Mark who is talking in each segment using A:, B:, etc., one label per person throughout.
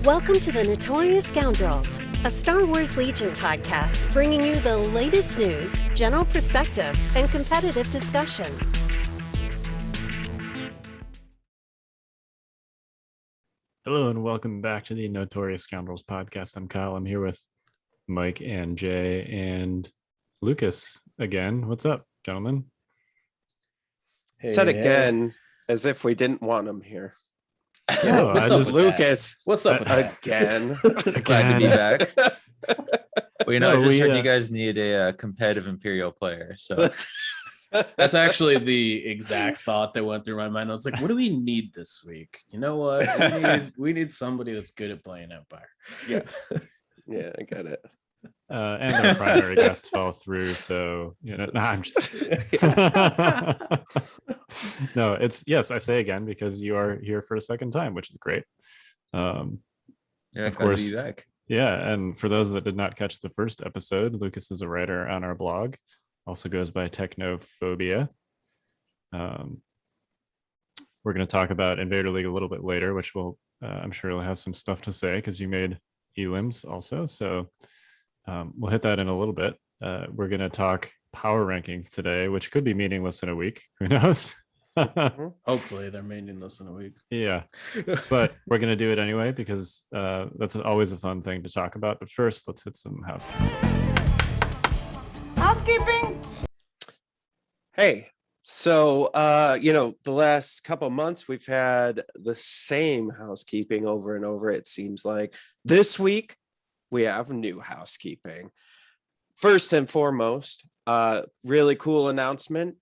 A: Welcome to the Notorious Scoundrels, a Star Wars Legion podcast bringing you the latest news, general perspective, and competitive discussion.
B: Hello and welcome back to the Notorious Scoundrels podcast. I'm Kyle. I'm here with Mike and Jay and Lucas again. What's up, gentlemen?
C: Said again as if we didn't want him here.
D: Yeah, what's up with
C: Lucas?
D: That? What's up with
C: again?
D: Glad to be back. Well, I just heard you
B: guys
D: guys need a competitive Imperial player. So
E: that's actually the exact thought that went through my mind. I was like, what do we need this week? You know what? We need somebody that's good at playing Empire.
C: Yeah, I got it.
B: And their primary guest fell through, so I'm just no, it's yes, I say again because you are here for a second time, which is great. Of course,
D: to be back.
B: Yeah, and for those that did not catch the first episode, Lucas is a writer on our blog, also goes by Technophobia. We're going to talk about Invader League a little bit later, which will I'm sure you'll have some stuff to say because you made elims also, so we'll hit that in a little bit. We're going to talk power rankings today, which could be meaningless in a week. Who knows?
E: Hopefully they're meaningless in a week.
B: Yeah, but we're going to do it anyway because that's always a fun thing to talk about. But first, let's hit some housekeeping.
F: Housekeeping.
C: Hey, so the last couple months we've had the same housekeeping over and over. It seems like this week we have new housekeeping. First and foremost, really cool announcement.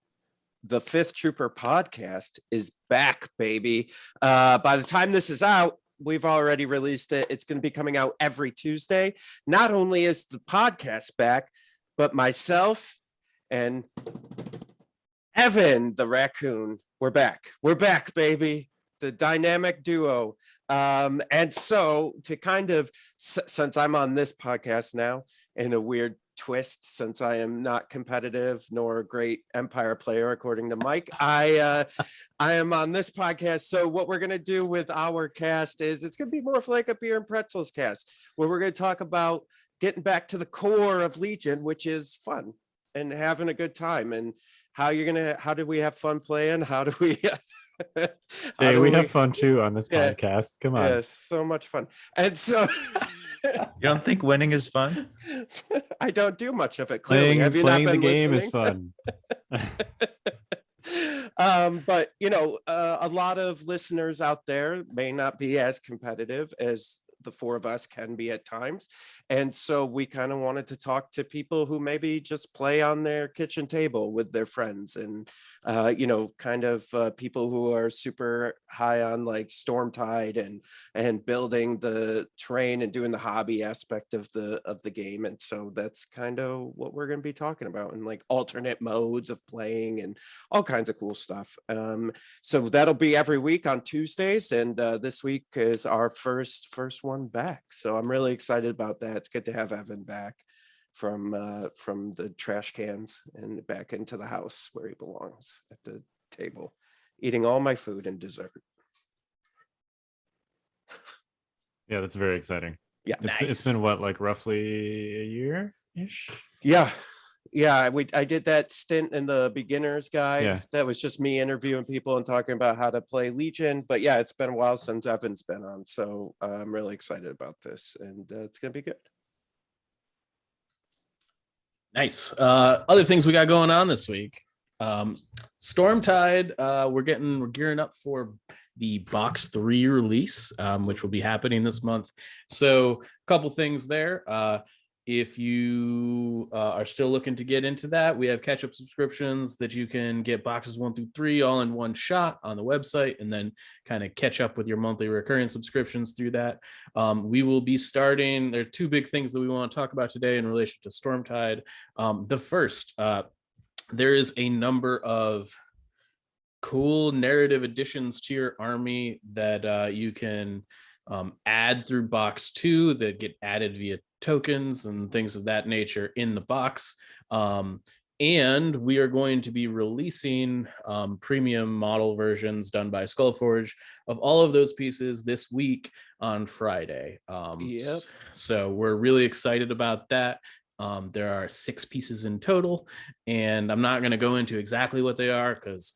C: The Fifth Trooper podcast is back, baby. By the time this is out, we've already released it. It's going to be coming out every Tuesday. Not only is the podcast back, but myself and Evan, the raccoon, we're back. We're back, baby. The dynamic duo. And so to kind of, since I'm on this podcast now in a weird twist, since I am not competitive nor a great Empire player, according to Mike, I am on this podcast. So what we're going to do with our cast is it's going to be more of like a beer and pretzels cast, where we're going to talk about getting back to the core of Legion, which is fun and having a good time, and how do we have fun playing? How do we
B: Hey, we have fun too on this podcast. Come on.
C: Yeah, so much fun. And so
D: you don't think winning is fun?
C: I don't do much of it. Clearly, have you
B: playing
C: not been
B: the game
C: listening?
B: is fun.
C: But a lot of listeners out there may not be as competitive as the four of us can be at times, and so we kind of wanted to talk to people who maybe just play on their kitchen table with their friends, and people who are super high on like Stormtide and building the terrain and doing the hobby aspect of the game. And so that's kind of what we're going to be talking about, and like alternate modes of playing and all kinds of cool stuff. So that'll be every week on Tuesdays, and this week is our first one back, so I'm really excited about that. It's good to have Evan back from the trash cans and back into the house where he belongs, at the table, eating all my food and dessert.
B: Yeah, that's very exciting.
C: Yeah,
B: it's been what, like roughly a year ish?
C: Yeah, I did that stint in the beginner's guide.
B: Yeah,
C: that was just me interviewing people and talking about how to play Legion. But yeah, it's been a while since Evan's been on, so I'm really excited about this, and it's gonna be good.
E: Nice. Other things we got going on this week. Stormtide, we're gearing up for the box 3 release, which will be happening this month. So a couple things there. If you are still looking to get into that, we have catch-up subscriptions that you can get boxes 1 through 3 all in one shot on the website, and then kind of catch up with your monthly recurring subscriptions through that. We will be starting, there are 2 big things that we want to talk about today in relation to Stormtide. The first, there is a number of cool narrative additions to your army that you can add through box 2 that get added via tokens and things of that nature in the box. And we are going to be releasing premium model versions done by Skullforge of all of those pieces this week on Friday.
C: Yep.
E: So we're really excited about that. There are 6 pieces in total, and I'm not going to go into exactly what they are because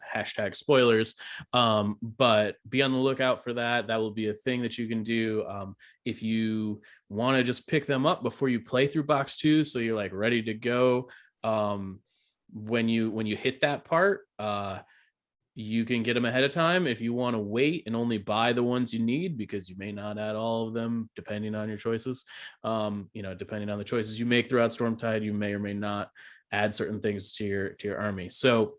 E: #spoilers, but be on the lookout for that. That will be a thing that you can do if you want to just pick them up before you play through box 2, so you're like ready to go. When you hit that part, you can get them ahead of time. If you want to wait and only buy the ones you need, because you may not add all of them depending on your choices, depending on the choices you make throughout Stormtide, you may or may not add certain things to your army. So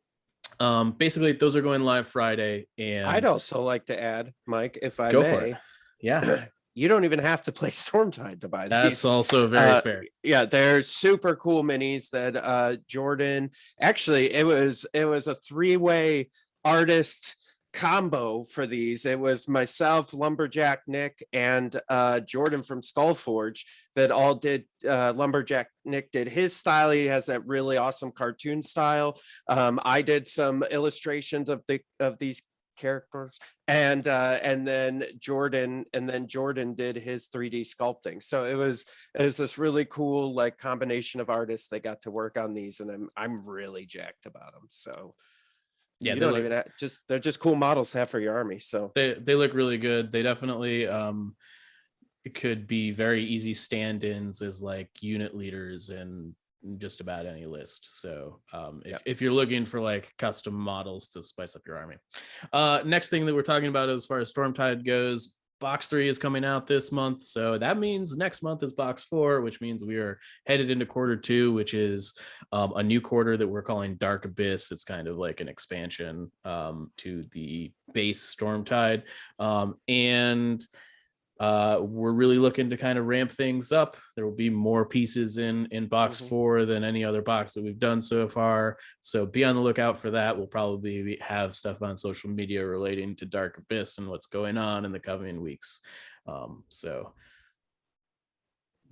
E: basically those are going live Friday. And
C: I'd also like to add, Mike, if I
E: go
C: may.
E: for it. Yeah.
C: You don't even have to play Stormtide to buy these.
E: That's also very fair.
C: Yeah, they're super cool minis that Jordan, actually it was a 3-way artist combo for these. It was myself, Lumberjack Nick, and Jordan from Skullforge that all did. Lumberjack Nick did his style. He has that really awesome cartoon style. I did some illustrations of these characters, and then Jordan did his 3D sculpting. So it was this really cool like combination of artists that got to work on these, and I'm really jacked about them. So
E: yeah,
C: they're just cool models to have for your army. So
E: they look really good. They definitely it could be very easy stand-ins as like unit leaders and just about any list. So if you're looking for like custom models to spice up your army. Next thing that we're talking about as far as Stormtide goes, box 3 is coming out this month. So that means next month is box 4, which means we are headed into quarter 2, which is a new quarter that we're calling Dark Abyss. It's kind of like an expansion to the base Stormtide. And we're really looking to kind of ramp things up. There will be more pieces in box 4 than any other box that we've done so far. So be on the lookout for that. We'll probably have stuff on social media relating to Dark Abyss and what's going on in the coming weeks. So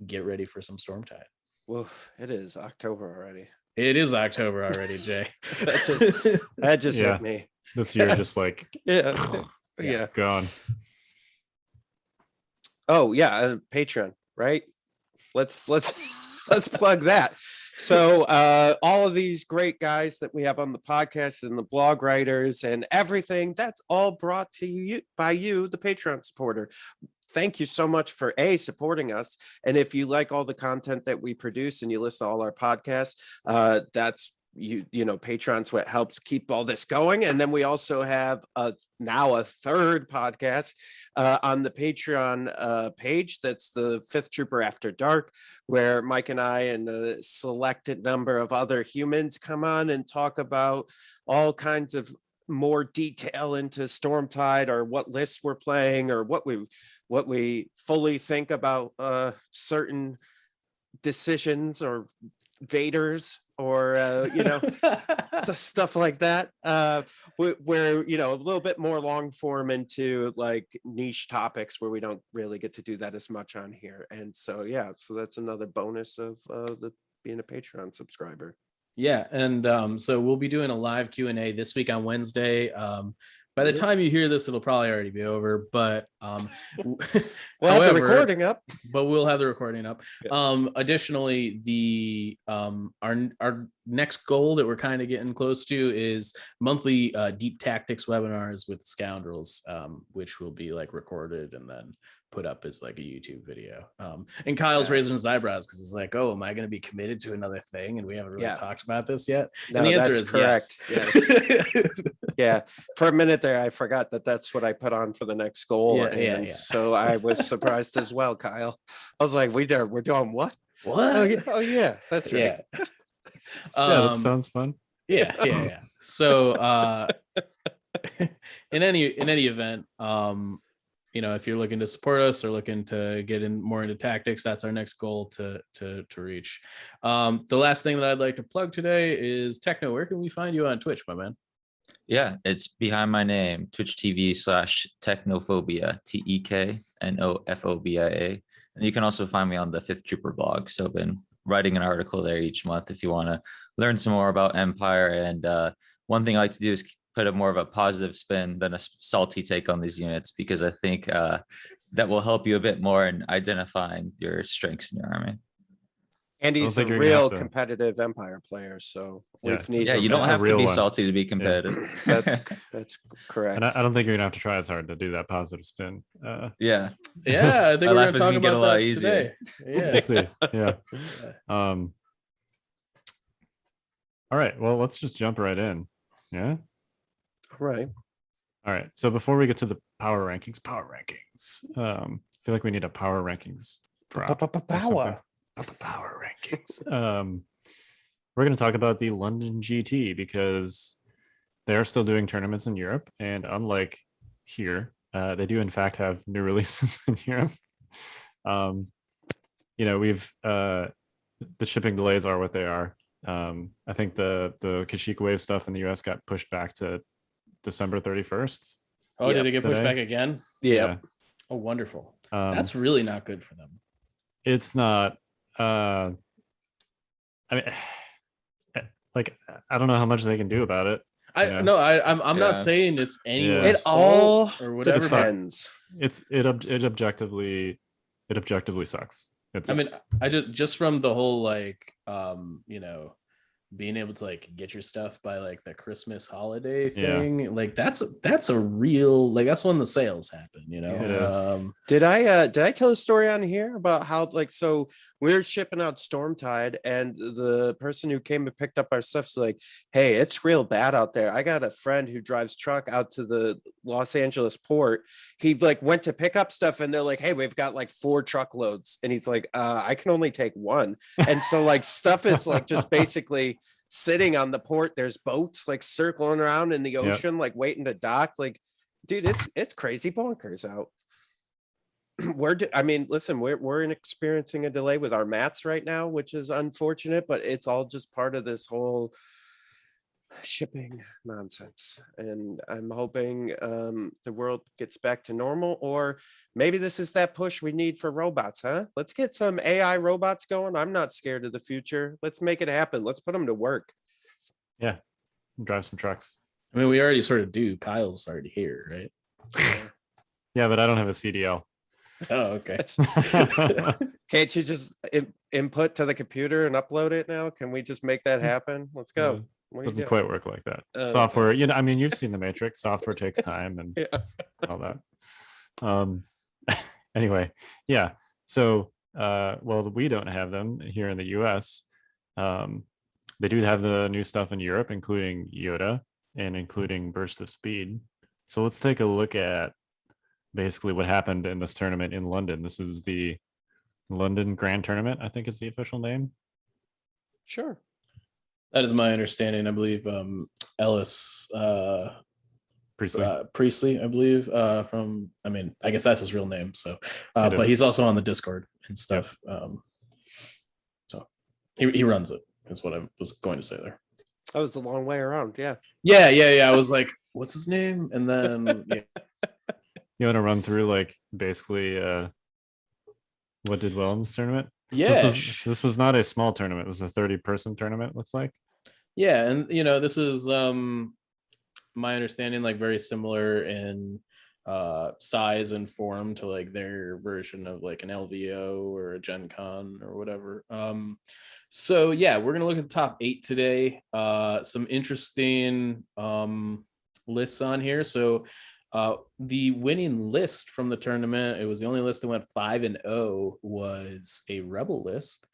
E: get ready for some Stormtide.
C: Woof, it is October already.
E: It is October already, Jay.
C: that just hit me.
B: This year just like
C: yeah.
B: gone.
C: Oh yeah, Patreon, right? Let's plug that. So all of these great guys that we have on the podcast and the blog writers and everything, that's all brought to you by you, the Patreon supporter. Thank you so much for supporting us. And if you like all the content that we produce and you listen to all our podcasts, that's Patreon's what helps keep all this going. And then we also have now a third podcast on the Patreon page. That's the 5th Trooper After Dark, where Mike and I and a selected number of other humans come on and talk about all kinds of more detail into Stormtide, or what lists we're playing, or what we fully think about certain decisions or Vaders, or stuff like that, where a little bit more long form into like niche topics where we don't really get to do that as much on here. And so so that's another bonus of being a Patreon subscriber. Yeah,
E: and so we'll be doing a live Q&A this week on Wednesday. By the time you hear this, it'll probably already be over, but
C: we'll have the recording up.
E: But we'll have the recording up.
C: Yeah.
E: Additionally, the our next goal that we're kind of getting close to is monthly deep tactics webinars with Scoundrels, which will be like recorded and then put up as like a YouTube video. And Kyle's raising his eyebrows because he's like, "Oh, am I going to be committed to another thing?" And we haven't really talked about this yet.
C: No,
E: and the answer is
C: correct. Yes. Yeah. For a minute there, I forgot that that's what I put on for the next goal. So I was surprised as well, Kyle. I was like, we're doing what?
E: What?
C: Oh yeah. That's right.
B: Yeah, that sounds fun.
E: Yeah. So in any event, if you're looking to support us or looking to get in more into tactics, that's our next goal to reach. The last thing that I'd like to plug today is Techno. Where can we find you on Twitch, my man?
D: Yeah, it's behind my name, Twitch TV/Technophobia, TEKNOFOBIA. And you can also find me on the 5th Trooper blog. So I've been writing an article there each month if you want to learn some more about Empire. And one thing I like to do is put a more of a positive spin than a salty take on these units, because I think that will help you a bit more in identifying your strengths in your army.
C: And
B: I don't
C: he's a
B: think you're gonna have
C: real
B: to-
C: competitive Empire player, so
B: Yeah.
C: we've need
D: Yeah,
C: to
D: you don't
B: a
D: have to
B: real
D: be
B: one.
D: salty to be competitive.
C: that's correct.
B: And I don't think you're gonna have to try as hard to do that positive spin.
D: Yeah.
E: Yeah, I think
D: My
E: we're
D: life
E: gonna
D: is
E: talk
D: gonna get a
E: about
D: lot
E: that
D: easier.
E: today.
B: We'll see. Yeah.
E: Yeah.
B: All right. Well, let's just jump right in. Yeah.
C: Right.
B: All right. So before we get to the power rankings, I feel like we need a power rankings drop. or something.
C: Power.
B: Power rankings. We're going to talk about the London GT because they're still doing tournaments in Europe, and unlike here, they do in fact have new releases in Europe. We've the shipping delays are what they are. I think the Kashyyyk Wave stuff in the US got pushed back to December 31st.
E: Oh,
C: Yep.
E: did it get pushed
B: Today?
E: back again?
C: Yeah.
E: Oh, wonderful.
B: That's
E: That's really not good for them.
B: it's not I mean like I don't know how much they can do about it.
E: I'm
D: Yeah.
E: not saying it's anyone's
C: It all
E: fault or whatever.
B: It's not-
E: But
C: depends.
B: It objectively sucks.
E: I mean, I just from the whole like being able to like get your stuff by like the Christmas holiday
B: Yeah.
E: thing, like that's a real, like that's when the sales happen,
B: It is.
C: Did I tell a story on here about how, like, so we're shipping out Stormtide, and the person who came and picked up our stuff's like, hey, it's real bad out there. I got a friend who drives truck out to the Los Angeles port. He like went to pick up stuff, and they're like, hey, we've got like 4 truckloads, and he's like, I can only take 1. And so like stuff is like just basically sitting on the port. There's boats like circling around in the
B: Yep.
C: ocean, like waiting to dock. Like, dude, it's crazy bonkers out. Listen, we're experiencing a delay with our mats right now, which is unfortunate, but it's all just part of this whole shipping nonsense. And I'm hoping the world gets back to normal, or maybe this is that push we need for robots, huh? Let's get some AI robots going. I'm not scared of the future. Let's make it happen. Let's put them to work.
B: Yeah. Drive some trucks.
E: I mean, we already sort of do. Kyle's already here, right?
B: Yeah, but I don't have a CDL.
E: Oh, okay.
C: Can't you just input to the computer and upload it now? Can we just make that happen? Let's go.
B: Yeah.
C: What do you
B: Doesn't
C: do?
B: quite work like that.
C: Oh,
B: Software, I mean, you've seen the Matrix. Software takes time and
C: Yeah.
B: all that. Anyway, yeah. So, well, we don't have them here in the US. They do have the new stuff in Europe, including Yoda and including Burst of Speed. So let's take a look at basically what happened in this tournament in London. This is the London Grand Tournament, I think is the official name.
C: Sure.
E: That is my understanding. I believe Ellis
B: Priestley.
E: I believe I guess that's his real name. So,
B: It
E: but
B: is.
E: he's also on the Discord and stuff. So he runs it. Is what I was going to say there.
C: That was the long way around. Yeah.
E: Yeah. I was like, what's his name? And then yeah.
B: You want to run through like basically what did well in this tournament?
E: Yeah.
B: This was not a small tournament. It was a 30-person tournament, looks like.
E: Yeah, and this is my understanding, like very similar in size and form to like their version of like an LVO or a Gen Con or whatever. So yeah, we're gonna look at the top 8 today. Some interesting lists on here. So the winning list from the tournament, it was the only list that went 5-0, was a Rebel list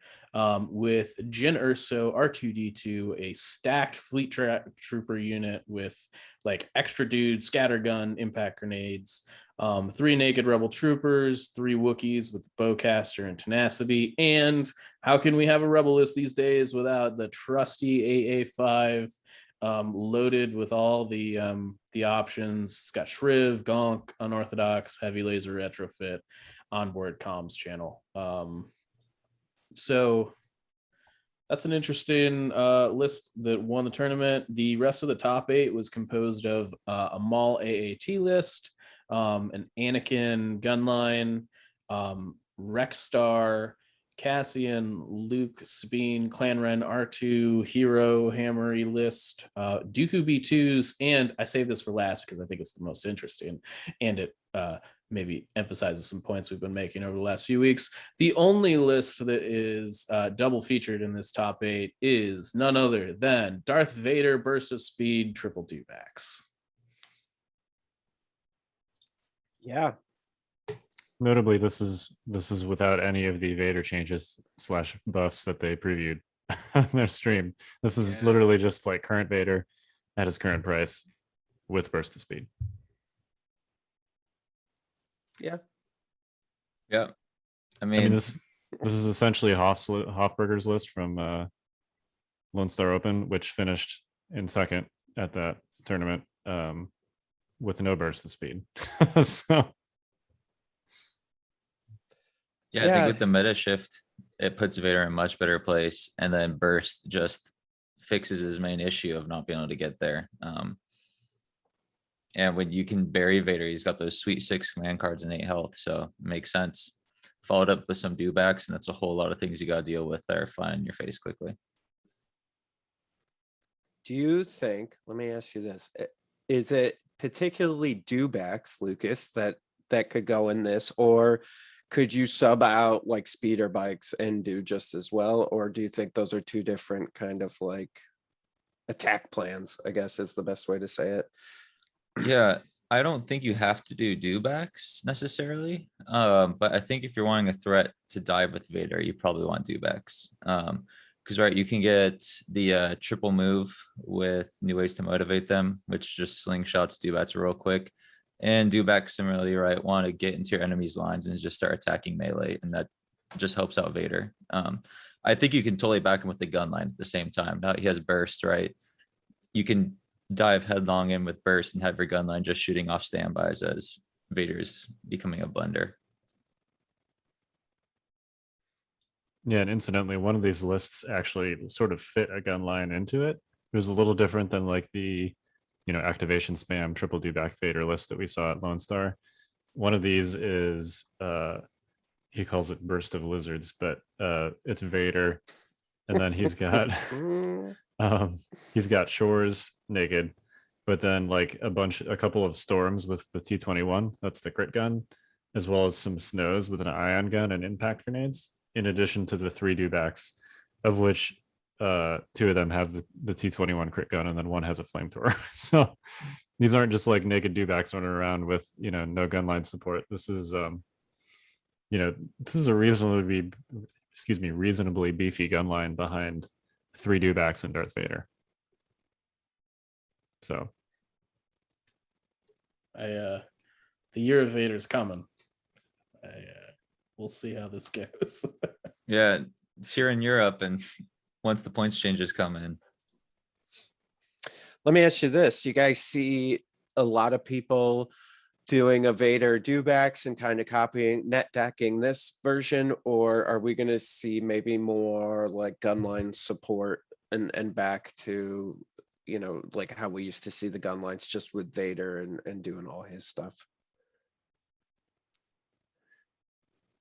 E: with Jyn Erso, R2D2, a stacked fleet trooper unit with like extra dudes, scattergun, impact grenades, 3 naked Rebel troopers, 3 Wookiees with bowcaster and tenacity. And how can we have a Rebel list these days without the trusty AA5 loaded with all the options? It's got Shriv, Gonk, Unorthodox, Heavy Laser Retrofit, onboard comms channel. So that's an interesting list that won the tournament. The rest of the top 8 was composed of a Maul AAT list, an Anakin gunline, Rexstar, Cassian, Luke, Sabine, Clan Ren, R2, Hero, Hammery, List, Dooku B2s, and I save this for last because I think it's the most interesting, and it maybe emphasizes some points we've been making over the last few weeks. The only list that is double featured in this top 8 is none other than Darth Vader, Burst of Speed, Triple Dewbacks.
C: Yeah.
B: Notably, this is without any of the Vader changes / buffs that they previewed on their stream. This is literally just like current Vader at his current price with burst of speed.
C: Yeah.
D: Yeah.
B: I mean this is essentially Hofberger's list from Lone Star Open, which finished in second at that tournament with no burst of speed. So
D: Yeah, I think with the meta shift, it puts Vader in a much better place, and then burst just fixes his main issue of not being able to get there. And when you can bury Vader, he's got those sweet 6 command cards and 8 health, so it makes sense. Followed up with some dewbacks, and that's a whole lot of things you got to deal with that are flying in your face quickly.
C: Do you think, let me ask you this, is it particularly dewbacks, Lucas, that could go in this, or could you sub out like speeder bikes and do just as well? Or do you think those are two different kind of like attack plans, I guess is the best way to say it?
D: Yeah, I don't think you have to do dewbacks necessarily. But I think if you're wanting a threat to dive with Vader, you probably want dewbacks. Because right, you can get the triple move with new ways to motivate them, which just slingshots dewbacks real quick. And dewback similarly, right, want to get into your enemy's lines and just start attacking melee, and that just helps out Vader. I think you can totally back him with the gun line at the same time. Now he has burst, right? You can dive headlong in with burst and have your gun line just shooting off standbys as Vader's becoming a blender.
B: Yeah, and incidentally, one of these lists actually sort of fit a gun line into it. It was a little different than like the activation spam triple dewback Vader list that we saw at Lone Star. One of these is he calls it Burst of Lizards, but it's Vader, and then he's got Shores naked, but then like a couple of Storms with the T21, that's the crit gun, as well as some Snows with an ion gun and impact grenades, in addition to the 3 dewbacks, of which 2 of them have the T21 crit gun, and then 1 has a flamethrower. So these aren't just like naked dewbacks running around with no gunline support. This is this is a reasonably beefy gunline behind 3 dewbacks and Darth Vader. So
E: the year of Vader's coming. We'll see how this goes.
D: Yeah, it's here in Europe, and once the points changes come in.
C: Let me ask you this. You guys see a lot of people doing a Vader dewbacks and kind of copying net decking this version, or are we going to see maybe more like gunline support and back to like how we used to see the gun lines just with Vader and doing all his stuff?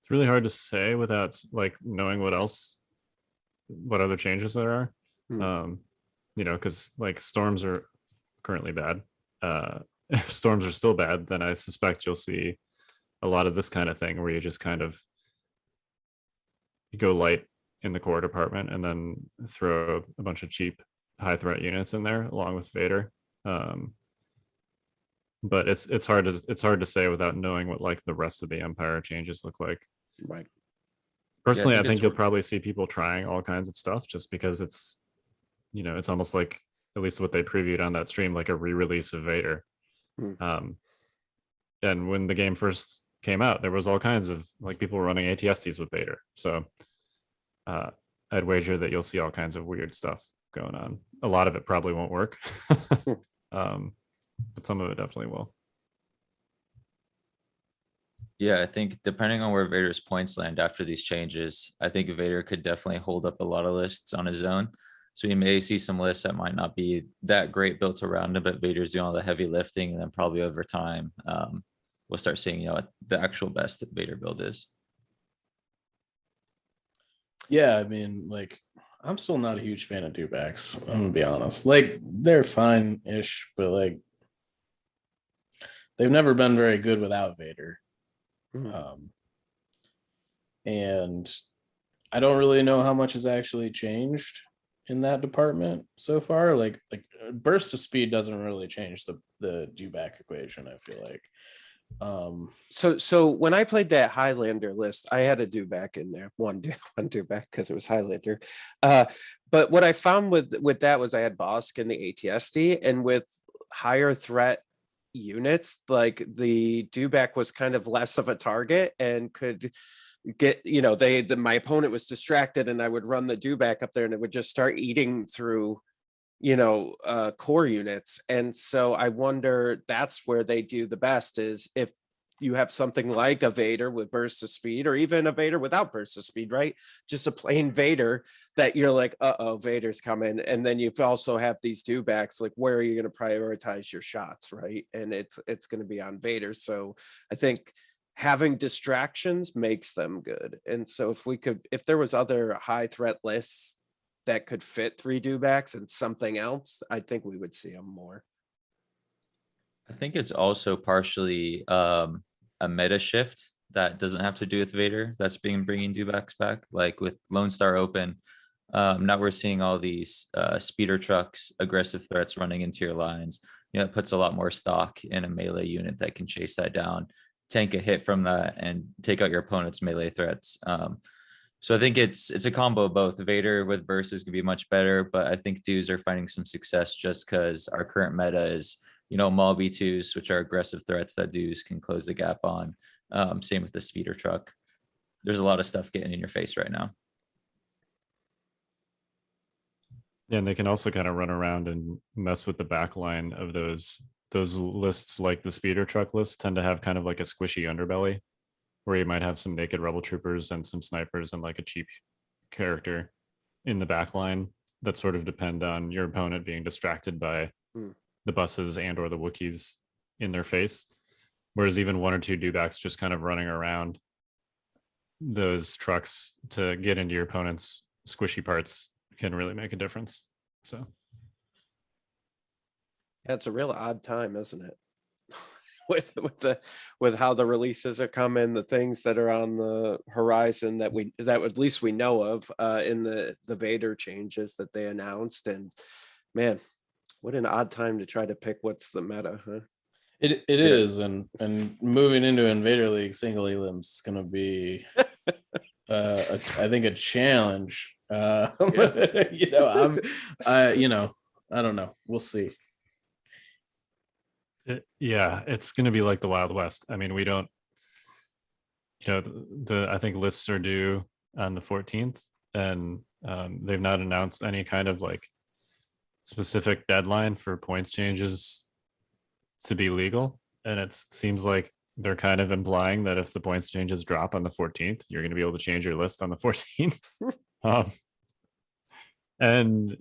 B: it's really hard to say without like knowing what other changes there are. Because like Storms are currently bad. If Storms are still bad, then I suspect you'll see a lot of this kind of thing where you just kind of go light in the core department and then throw a bunch of cheap high threat units in there along with Vader. But it's hard to say without knowing what like the rest of the Empire changes look like.
C: Right.
B: Personally, I think you'll probably see people trying all kinds of stuff just because it's it's almost like, at least what they previewed on that stream, like a re-release of Vader. And when the game first came out, there was all kinds of like people running ATSTs with Vader. So I'd wager that you'll see all kinds of weird stuff going on. A lot of it probably won't work, but some of it definitely will.
D: Yeah, I think depending on where Vader's points land after these changes, I think Vader could definitely hold up a lot of lists on his own. So we may see some lists that might not be that great built around him, but Vader's doing all the heavy lifting, and then probably over time, we'll start seeing what the actual best Vader build is.
E: Yeah, I mean, like, I'm still not a huge fan of dewbacks. I'm gonna be honest. Like, they're fine-ish, but like, they've never been very good without Vader.
C: Mm.
E: Um, and I don't really know how much has actually changed in that department so far. Like burst of speed doesn't really change the dewback equation, I feel like.
C: So when I played that Highlander list, I had a dewback in there, one dewback because it was Highlander. But what I found with that was I had Bosk and the ATSD, and with higher threat units, like the dewback was kind of less of a target and could get, my opponent was distracted and I would run the dewback up there and it would just start eating through core units. And so I wonder, that's where they do the best, is if you have something like a Vader with burst of speed, or even a Vader without burst of speed, right? Just a plain Vader that you're like, uh-oh, Vader's coming. And then you've also have these dewbacks, like, where are you going to prioritize your shots, right? And it's going to be on Vader. So I think having distractions makes them good. And so if there was other high threat lists that could fit 3 dewbacks and something else, I think we would see them more.
D: I think it's also partially a meta shift that doesn't have to do with Vader that's bringing dewbacks back. Like with Lone Star Open, now we're seeing all these speeder trucks, aggressive threats running into your lines. It puts a lot more stock in a melee unit that can chase that down, tank a hit from that, and take out your opponent's melee threats. So I think it's a combo of both. Vader with burst is gonna be much better, but I think Dews are finding some success just because our current meta is, Maul B2s, which are aggressive threats that Dews can close the gap on. Same with the speeder truck. There's a lot of stuff getting in your face right now.
B: Yeah, and they can also kind of run around and mess with the back line of those lists. Like the speeder truck lists tend to have kind of like a squishy underbelly, where you might have some naked rebel troopers and some snipers and like a cheap character in the back line that sort of depend on your opponent being distracted by the buses and or the Wookiees in their face. Whereas even 1 or 2 dewbacks just kind of running around those trucks to get into your opponent's squishy parts can really make a difference. So
C: yeah, it's a real odd time, isn't it? with how the releases are coming, the things that are on the horizon that at least we know of, in the Vader changes that they announced. And man, what an odd time to try to pick what's the meta, huh?
E: It is, and moving into Invader League, single elims is going to be, I think, a challenge. I don't know. We'll see.
B: Yeah, it's going to be like the Wild West. I mean, we don't, I think lists are due on the 14th, and they've not announced any kind of like specific deadline for points changes to be legal. And it seems like they're kind of implying that if the points changes drop on the 14th, you're going to be able to change your list on the 14th. And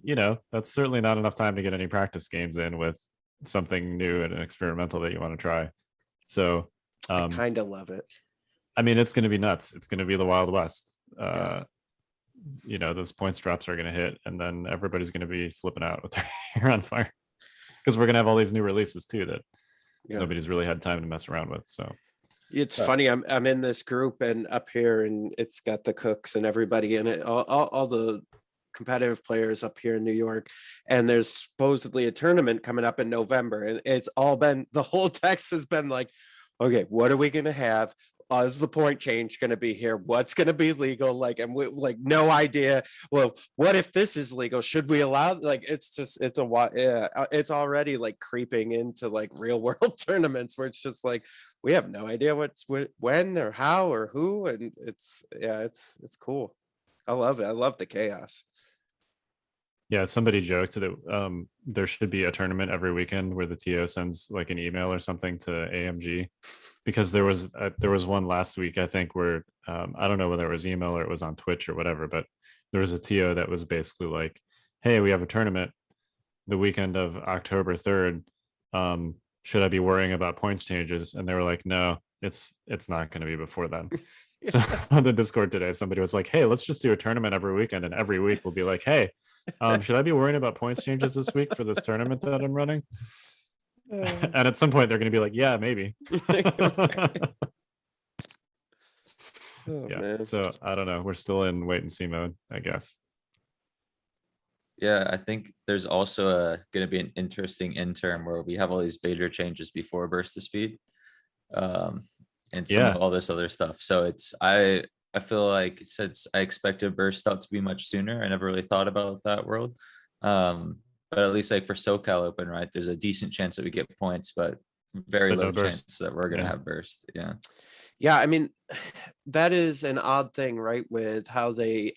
B: that's certainly not enough time to get any practice games in with something new and experimental that you want to try. So
C: I kind of love it.
B: I mean, it's going to be nuts. It's going to be the Wild West. Those points drops are going to hit, and then everybody's going to be flipping out with their hair on fire, because we're going to have all these new releases too that nobody's really had time to mess around with. So
C: it's funny. I'm in this group and up here, and it's got the cooks and everybody in it, all the competitive players up here in New York, and there's supposedly a tournament coming up in November, and it's all been, the whole text has been like, okay, what are we going to have? Is the point change going to be here? What's going to be legal? Like, and we like no idea. Well, what if this is legal? Should we allow? Like, it's already like creeping into like real world tournaments where it's just like we have no idea what's when or how or who, and it's cool. I love it. I love the chaos.
B: Yeah, somebody joked that there should be a tournament every weekend where the TO sends like an email or something to AMG, because there was one last week, I think, where I don't know whether it was email or it was on Twitch or whatever, but there was a TO that was basically like, hey, we have a tournament the weekend of October 3rd. Should I be worrying about points changes? And they were like, no, it's not going to be before then. So on the Discord today, somebody was like, "Hey, let's just do a tournament every weekend, and every week we'll be like, hey, should I be worrying about points changes this week for this tournament that I'm running?" And at some point, they're going to be like, "Yeah, maybe."
C: Oh,
B: Yeah.
C: man.
B: So I don't know. We're still in wait and see mode, I guess.
D: Yeah, I think there's also going to be an interesting interim where we have all these Vader changes before burst of speed, and some
B: Yeah.
D: of all this other stuff. So I feel like since I expected burst out to be much sooner, I never really thought about that world. But at least like for SoCal Open, right? There's a decent chance that we get points, but very
B: But no
D: low
B: burst.
D: chance that we're gonna
B: Yeah.
D: have burst. Yeah.
C: Yeah, I mean, that is an odd thing, right? With how they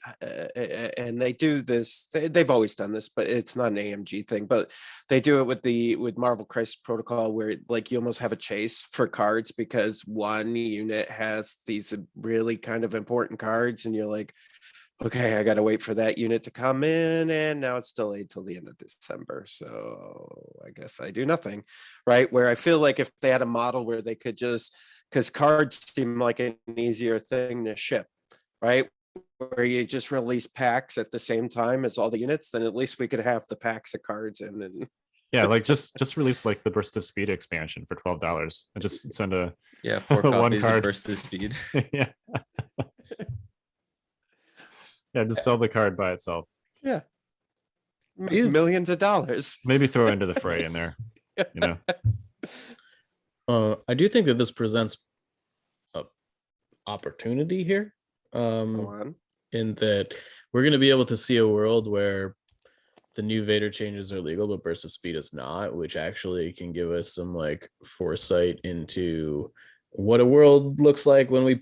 C: and they do this. They've always done this, but it's not an AMG thing. But they do it with Marvel Crisis Protocol, where like you almost have a chase for cards because one unit has these really kind of important cards, and you're like, okay, I got to wait for that unit to come in, and now it's delayed till the end of December. So I guess I do nothing, right? Where I feel like if they had a model where they could just, because cards seem like an easier thing to ship, right? Where you just release packs at the same time as all the units, then at least we could have the packs of cards in. And
B: Yeah, like just release like the burst of speed expansion for $12 and just send a
D: Yeah, 4
B: one
D: copies of
B: card.
D: burst of speed.
B: Yeah. Yeah, just sell the card by itself.
C: yeah, make
E: Dude.
C: millions of dollars.
B: Maybe throw into the fray in there, you know.
E: I do think that this presents a opportunity here.
C: Go on.
E: In that we're going to be able to see a world where the new Vader changes are legal, but burst of speed is not, which actually can give us some like foresight into what a world looks like when we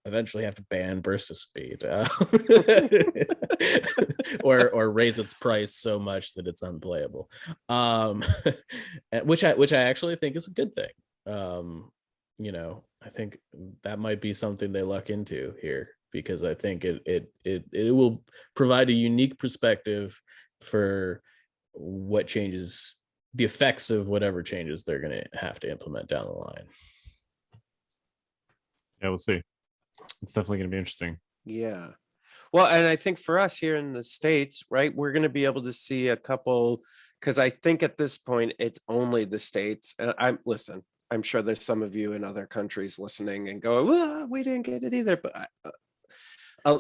E: eventually have to ban burst of speed, or raise its price so much that it's unplayable, which I actually think is a good thing. You know, I think that might be something they luck into here, because I think it will provide a unique perspective for what changes, the effects of whatever changes they're going to have to implement down the line.
B: Yeah, we'll see. It's definitely going to be interesting.
C: Yeah. Well, and I think for us here in the States, right, we're going to be able to see a couple, because I think at this point it's only the States. And I'm sure there's some of you in other countries listening and going, well, we didn't get it either. But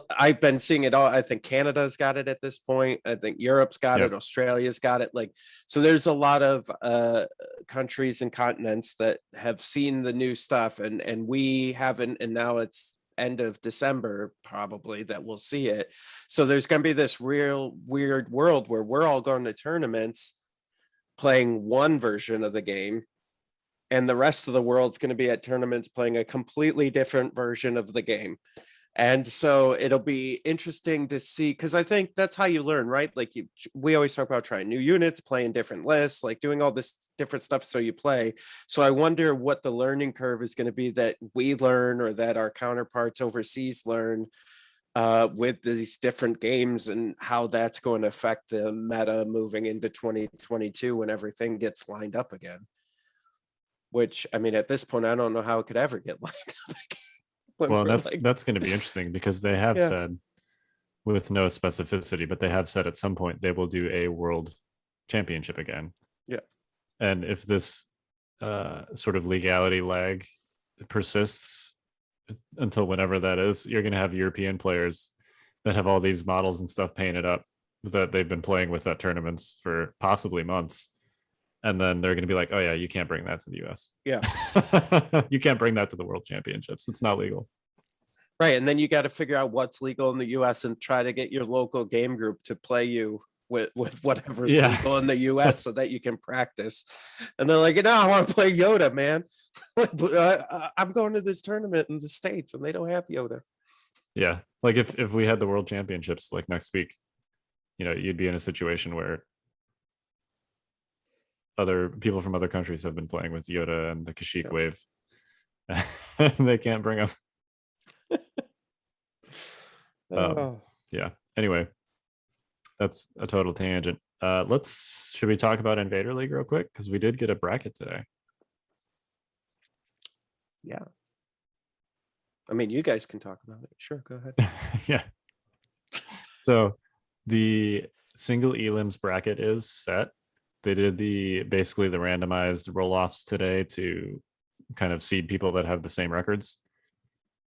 C: I've been seeing it all. I think Canada's got it at this point. I think Europe's got it. Australia's got it. Like, so there's a lot of countries and continents that have seen the new stuff, and we haven't. And now it's end of December probably that we'll see it. So there's going to be this real weird world where we're all going to tournaments playing one version of the game, and the rest of the world's going to be at tournaments playing a completely different version of the game. And so it'll be interesting to see, because I think that's how you learn, right? Like we always talk about trying new units, playing different lists, like doing all this different stuff so you play. So I wonder what the learning curve is going to be that we learn, or that our counterparts overseas learn with these different games, and how that's going to affect the meta moving into 2022 when everything gets lined up again. Which, I mean, at this point, I don't know how it could ever get lined up again.
B: Well, that's going to be interesting, because they have said, with no specificity, but they have said at some point they will do a world championship again.
C: Yeah.
B: And if this sort of legality lag persists until whenever that is, you're going to have European players that have all these models and stuff painted up that they've been playing with at tournaments for possibly months. And then they're going to be like, oh yeah, you can't bring that to the US.
C: Yeah.
B: You can't bring that to the world championships. It's not legal.
C: Right. And then you got to figure out what's legal in the US and try to get your local game group to play you with whatever's legal in the US so that you can practice. And they're like, no, I want to play Yoda, man. I'm going to this tournament in the States and they don't have Yoda.
B: Yeah. Like if we had the world championships like next week, you know, you'd be in a situation where other people from other countries have been playing with Yoda and the Kashyyyk wave. They can't bring them. Yeah. Anyway, that's a total tangent. Should we talk about Invader League real quick? Because we did get a bracket today.
C: Yeah. I mean, you guys can talk about it. Sure, go ahead.
B: Yeah. So the single elims bracket is set. They did basically the randomized roll-offs today to kind of seed people that have the same records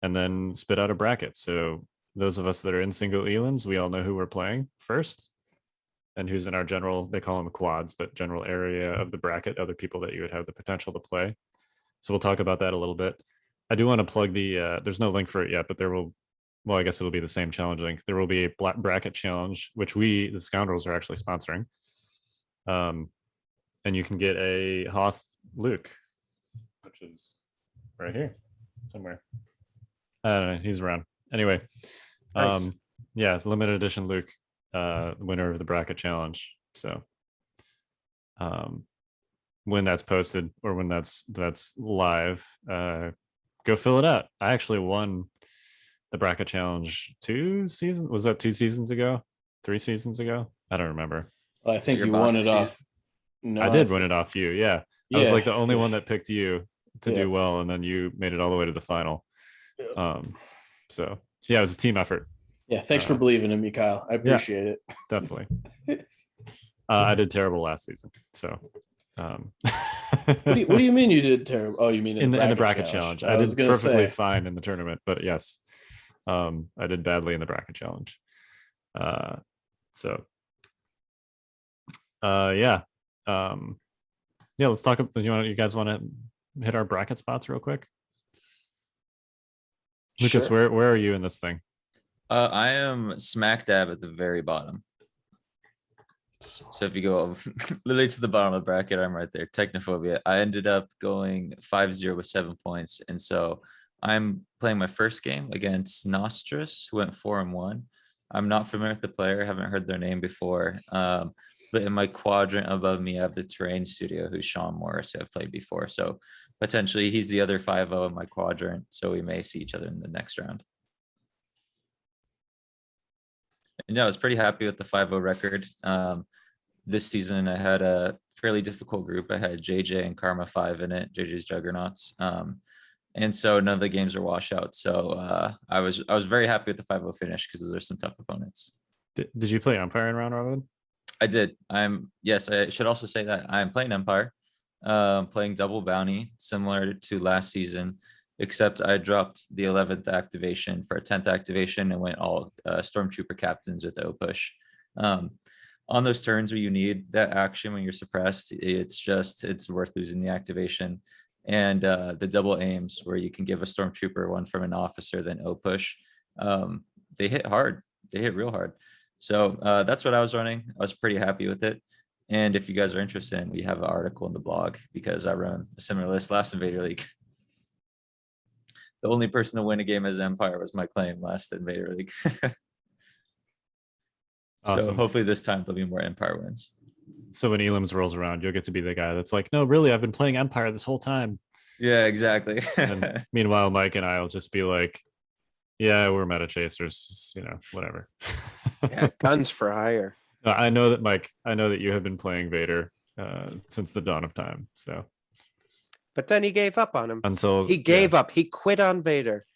B: and then spit out a bracket. So those of us that are in single elims, we all know who we're playing first and who's in our general, they call them quads, but general area of the bracket, other people that you would have the potential to play. So we'll talk about that a little bit. I do want to plug there's no link for it yet, but I guess it'll be the same challenge link. There will be a bracket challenge, which the Scoundrels, are actually sponsoring. And you can get a Hoth Luke, which is right here somewhere. I don't know. He's around. Anyway,
C: Nice.
B: yeah, limited edition Luke, winner of the bracket challenge. So when that's posted or when that's live, go fill it out. I actually won the bracket challenge 2 seasons. Was that 2 seasons ago? 3 seasons ago? I don't remember.
E: I think
D: Your
E: you
D: boss
E: won it off.
D: succeeds.
E: No,
B: I did win it off you. Yeah. I was
E: Yeah.
B: like the only one that picked you to
E: Yeah.
B: do well, and then you made it all the way to the final.
E: Yeah.
B: So yeah, it was a team effort.
E: Yeah, thanks for believing in me, Kyle. I appreciate it.
B: Definitely. I did terrible last season. So
E: What do you mean you did terrible? Oh, you mean
B: in the bracket challenge. I did perfectly fine in the tournament, but yes, I did badly in the bracket challenge. Yeah. Yeah, let's talk. You guys want to hit our bracket spots real quick? Lucas,
E: Sure.
B: where are you in this thing?
D: I am smack dab at the very bottom. So if you go literally to the bottom of the bracket, I'm right there. Technophobia. I ended up going 5-0 with 7 points. And so I'm playing my first game against Nostrus, who went 4-1. I'm not familiar with the player, haven't heard their name before. But in my quadrant above me, I have the Terrain Studio, who's Sean Morris, who I've played before. So potentially he's the other 5-0 in my quadrant. So we may see each other in the next round. And yeah, I was pretty happy with the 5-0 record. This season, I had a fairly difficult group. I had JJ and Karma 5 in it, JJ's Juggernauts. And so none of the games are washouts. So I was very happy with the 5-0 finish because those are some tough opponents.
B: Did you play Umpire in round robin?
D: I did. Yes, I should also say that I'm playing Empire, playing double bounty, similar to last season, except I dropped the 11th activation for a 10th activation and went all Stormtrooper captains with O push. On those turns where you need that action when you're suppressed, it's worth losing the activation. And the double aims where you can give a Stormtrooper one from an officer, then O push, they hit hard. They hit real hard. So that's what I was running. I was pretty happy with it. And if you guys are interested, we have an article in the blog because I ran a similar list last Invader League. The only person to win a game as Empire was my claim last Invader League.
B: Awesome.
D: So hopefully this time there'll be more Empire wins.
B: So when Elims rolls around, you'll get to be the guy that's like, no, really, I've been playing Empire this whole time.
D: Yeah, exactly.
B: And meanwhile, Mike and I will just be like, yeah, we're meta chasers, whatever.
C: Yeah, guns for hire.
B: I know that, Mike, you have been playing Vader since the dawn of time. So,
C: But then he gave up on him.
B: until
C: He gave up. He quit on Vader.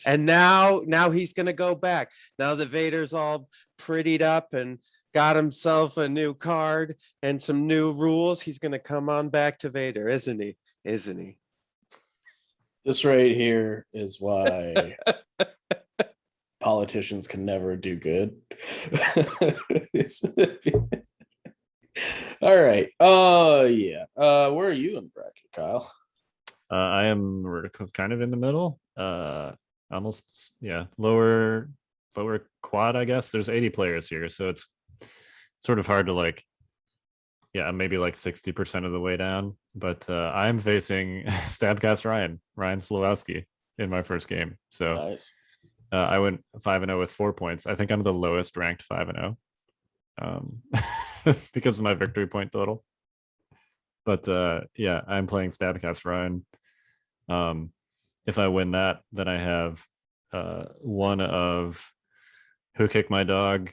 C: And now he's going to go back. Now the Vader's all prettied up and got himself a new card and some new rules. He's going to come on back to Vader, isn't he? Isn't he?
E: This right here is why politicians can never do good. All right. Yeah. Where are you in the bracket, Kyle?
B: I am kind of in the middle. Almost, lower quad, I guess. There's 80 players here, so it's sort of hard to maybe 60% of the way down. But I'm facing Stabcast Ryan Slowowski in my first game. So
E: Nice.
B: I went 5-0 with 4 points. I think I'm the lowest ranked 5-0 because of my victory point total. But I'm playing Stabcast Ryan. If I win that, then I have one of Who Kicked My Dog,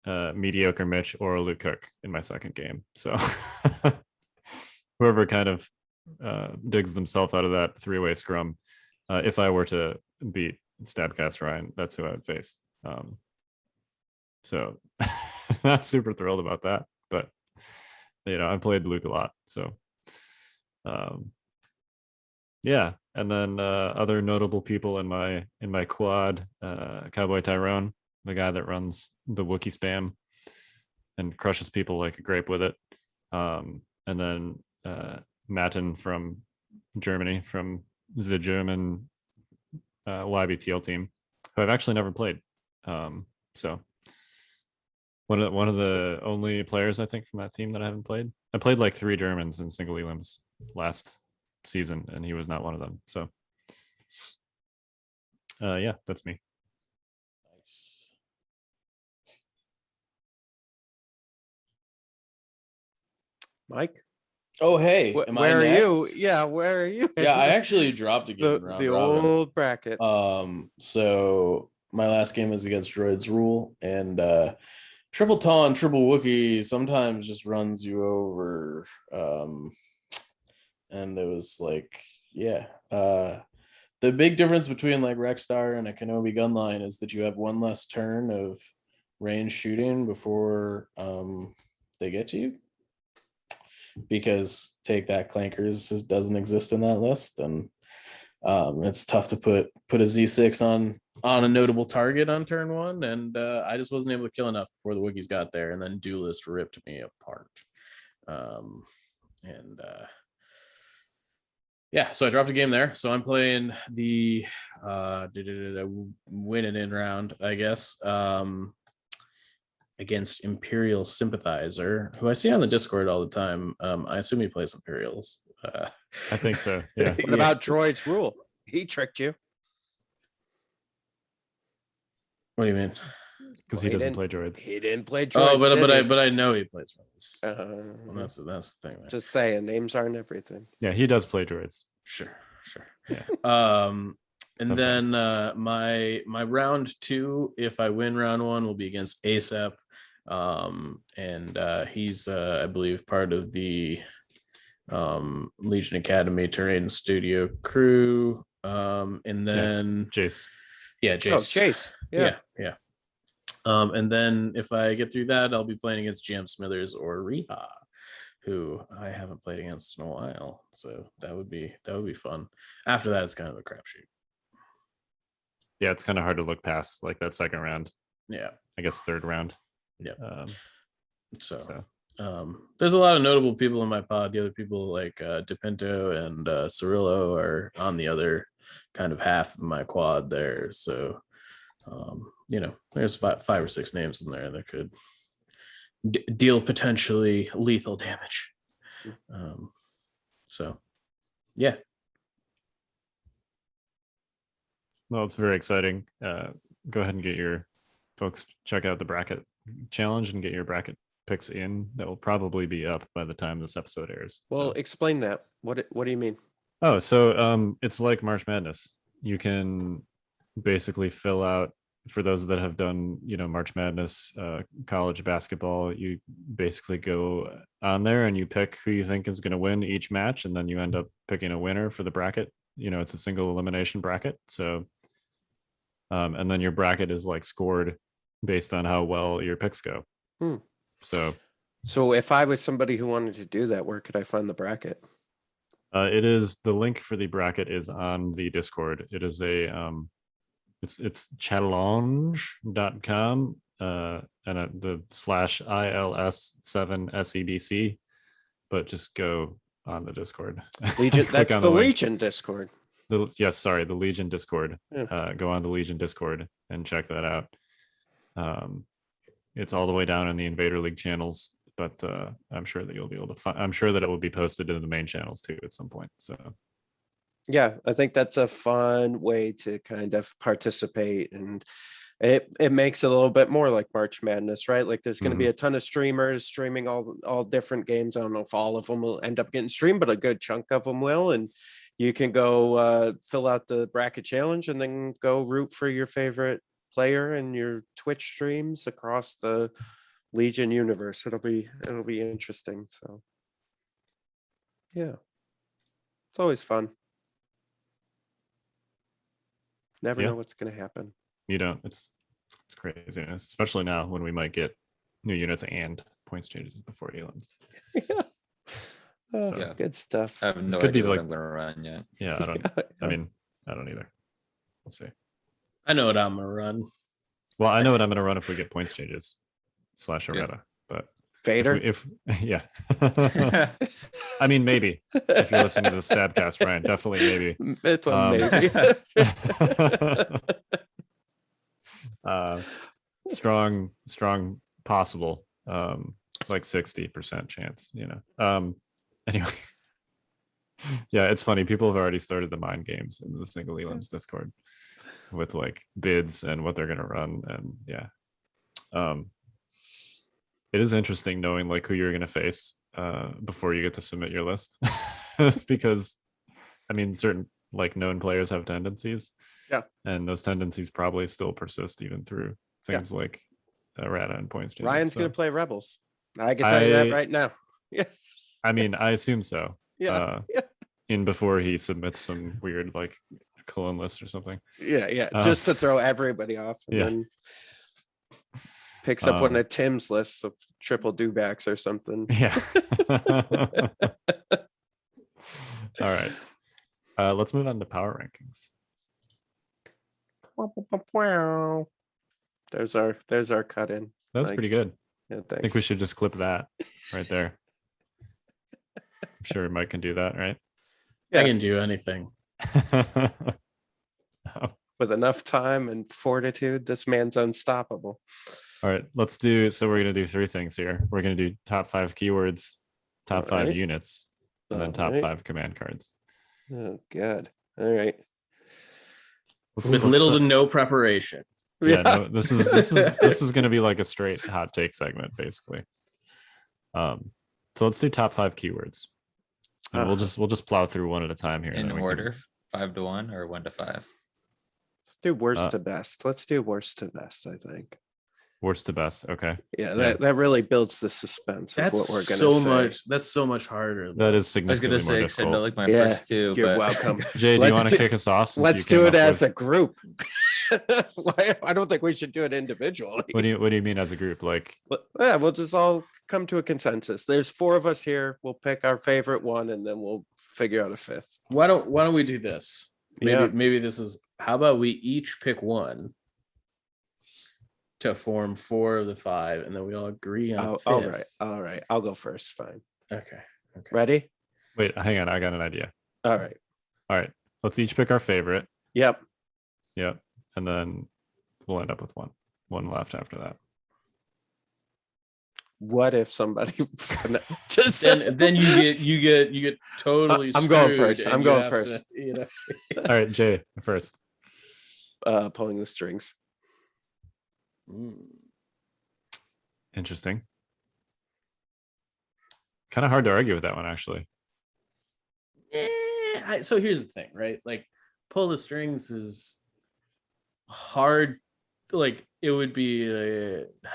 B: Mediocre Mitch, or Luke Cook in my second game. So whoever kind of digs themselves out of that three-way scrum, if I were to beat Stabcast Ryan. That's who I would face. So not super thrilled about that, but I played Luke a lot. So yeah. And then other notable people in my quad, Cowboy Tyrone, the guy that runs the Wookiee spam and crushes people like a grape with it. And then Matten from Germany, from the German YBTL team, who I've actually never played. So one of the only players I think from that team that I haven't played. I played like 3 Germans in single elims last season, and he was not one of them. So yeah, that's me.
E: Nice.
C: Mike,
E: Oh, hey, am I
C: where are you?
E: next?
C: Yeah, where are you?
E: Yeah, I actually dropped a game in round
C: the
E: robin.
C: old brackets.
E: So my last game was against Droid's Rule, and triple Taunt, triple Wookiee sometimes just runs you over. And it was like, yeah. The big difference between like Rexstar and a Kenobi gunline is that you have one less turn of range shooting before they get to you. Because Take That Clankers just doesn't exist in that list, and it's tough to put a Z6 on a notable target on turn 1, and I just wasn't able to kill enough before the Wookiees got there, and then Duelist ripped me apart. Yeah, so I dropped a game there. So I'm playing the win it in round, I guess, against Imperial Sympathizer, who I see on the Discord all the time. I assume he plays Imperials.
B: I think so. Yeah.
C: What about Droid's Rule? He tricked you.
E: What do you mean?
B: Because he doesn't play droids.
C: He didn't play droids.
E: Oh, but I know he plays droids. Well, that's the thing. Man.
C: Just saying, names aren't everything.
B: Yeah, he does play droids.
E: Sure.
B: Yeah.
E: And
B: Sometimes.
E: then my round 2, if I win round 1, will be against ASAP. And he's I believe part of the Legion Academy Terrain Studio crew. And then
B: Jace.
E: Yeah, Jace.
C: Oh, Chase. Yeah.
E: And then if I get through that, I'll be playing against GM Smithers or Reha, who I haven't played against in a while. So that would be fun. After that, it's kind of a crapshoot.
B: Yeah, it's kind of hard to look past like that second round.
E: Yeah.
B: I guess third round.
E: Yeah.
B: So
E: there's a lot of notable people in my pod. The other people like DePinto and Cirillo are on the other kind of half of my quad there. So there's 5 or 6 names in there that could deal potentially lethal damage. So yeah.
B: Well, it's very exciting. Go ahead and get your folks check out the bracket challenge and get your bracket picks in. That will probably be up by the time this episode airs.
C: Well,
B: So.
C: explain that. What do you mean?
B: Oh, so it's like March Madness. You can basically fill out, for those that have done, March Madness, college basketball, you basically go on there and you pick who you think is going to win each match, and then you end up picking a winner for the bracket. It's a single elimination bracket. So, and then your bracket is like scored based on how well your picks go. So
C: if I was somebody who wanted to do that, where could I find the bracket?
B: It is, the link for the bracket is on the Discord. It is it's challenge.com and the /ILS7SEBC, but just go on the Discord.
C: Legion. That's the
B: link.
C: Legion Discord.
B: The Legion Discord.
C: Yeah.
B: Go on the Legion Discord and check that out. It's all the way down in the Invader League channels, but I'm sure that you'll be able to find. I'm sure that it will be posted in the main channels too at some point. So
C: yeah, I think that's a fun way to kind of participate, and it makes it a little bit more like March Madness, right? Like there's going to be a ton of streamers streaming all different games. I don't know if all of them will end up getting streamed, but a good chunk of them will. And you can go fill out the bracket challenge and then go root for your favorite player in your Twitch streams across the Legion universe. It'll be interesting. So yeah, it's always fun. Never
B: Yeah.
C: know what's going to happen.
B: You don't. It's craziness, especially now when we might get new units and points changes before elims.
C: Oh,
B: So-
D: Yeah.
C: good stuff.
D: I have
B: This
D: no
B: could be
D: idea what
B: like-
D: I'm gonna run yet.
B: Yeah, I don't. I mean, I don't either. We'll see.
E: I know what I'm gonna run.
B: Well, I know what I'm going to run if we get points changes /
D: Yeah.
B: errata, but
C: Vader.
B: if yeah, I mean maybe if you're listening to the Stabcast, Ryan, definitely maybe.
C: It's a
B: maybe. Strong possible, like 60% chance, anyway. Yeah, it's funny, people have already started the mind games in the single elims Discord with like bids and what they're going to run, and yeah, it is interesting knowing like who you're going to face before you get to submit your list. Because I mean, certain like known players have tendencies, and those tendencies probably still persist even through things like errata and points changes.
C: Ryan's
B: So,
C: going to play Rebels. I can tell you that right now.
B: I mean, I assume so.
C: Yeah.
B: In before he submits some weird like clone list or something.
C: Yeah. Just to throw everybody off, and then picks up one of Tim's lists of triple dewbacks or something.
B: Yeah. All right. Let's move on to power rankings.
C: Wow. There's our cut in.
B: That was pretty good.
C: Yeah,
B: I
C: thanks.
B: think we should just clip that right there. I'm sure Mike can do that, right?
E: I can do anything.
C: With enough time and fortitude, this man's unstoppable.
B: All right, let's do. So we're gonna do 3 things here. We're gonna do top 5 keywords, top 5
C: Alright.
B: units, and then top
C: Alright.
B: 5 command cards.
C: Oh, good. All right.
E: With little to no preparation.
B: Yeah, no, this is gonna be like a straight hot take segment, basically. So let's do top 5 keywords. And we'll just plow through one at a time here. and
D: In
B: then we can-
D: order, 5 to 1 or 1 to 5.
C: Let's do worst to best. Let's do worst to best, I think.
B: Worst to best. Okay.
C: Yeah,
B: Yeah.
C: that really builds the suspense of
E: That's
C: what we're gonna
E: so
C: say.
E: much. That's so much harder.
B: That is
D: I was
B: significantly
D: gonna
B: more
D: say extend
B: difficult.
D: like my
C: Yeah,
D: first 2.
C: You're
D: but
C: welcome.
B: Jay, do you
C: Let's
B: want to
C: do-
B: kick us off? since
C: Let's
B: you came
C: do it
B: up
C: as
B: with-
C: a group. I don't think we should do it individually.
B: What do you mean as a group? Like,
C: Yeah, we'll just all come to a consensus. There's 4 of us here. We'll pick our favorite one, and then we'll figure out a 5th.
E: Why don't we do this?
C: Yeah.
E: Maybe this is, how about we each pick one to form 4 of the 5, and then we all agree on a
C: All
E: fifth.
C: right. I'll go first. Fine.
E: Okay.
C: Ready?
B: wait, hang on. I got an idea.
C: All right.
B: All right, let's each pick our favorite.
C: Yep.
B: Yep, and then we'll end up with one left after that.
C: What if somebody just
E: Then you get totally.
C: I'm going
E: screwed
C: first.
E: and
C: I'm
E: you
C: going
E: have
C: first.
E: to,
B: All right, Jay first.
C: pulling the strings?
E: Mm.
B: Interesting. Kind of hard to argue with that one, actually.
E: So here's the thing, right? Like, pull the strings is hard. Like, it would be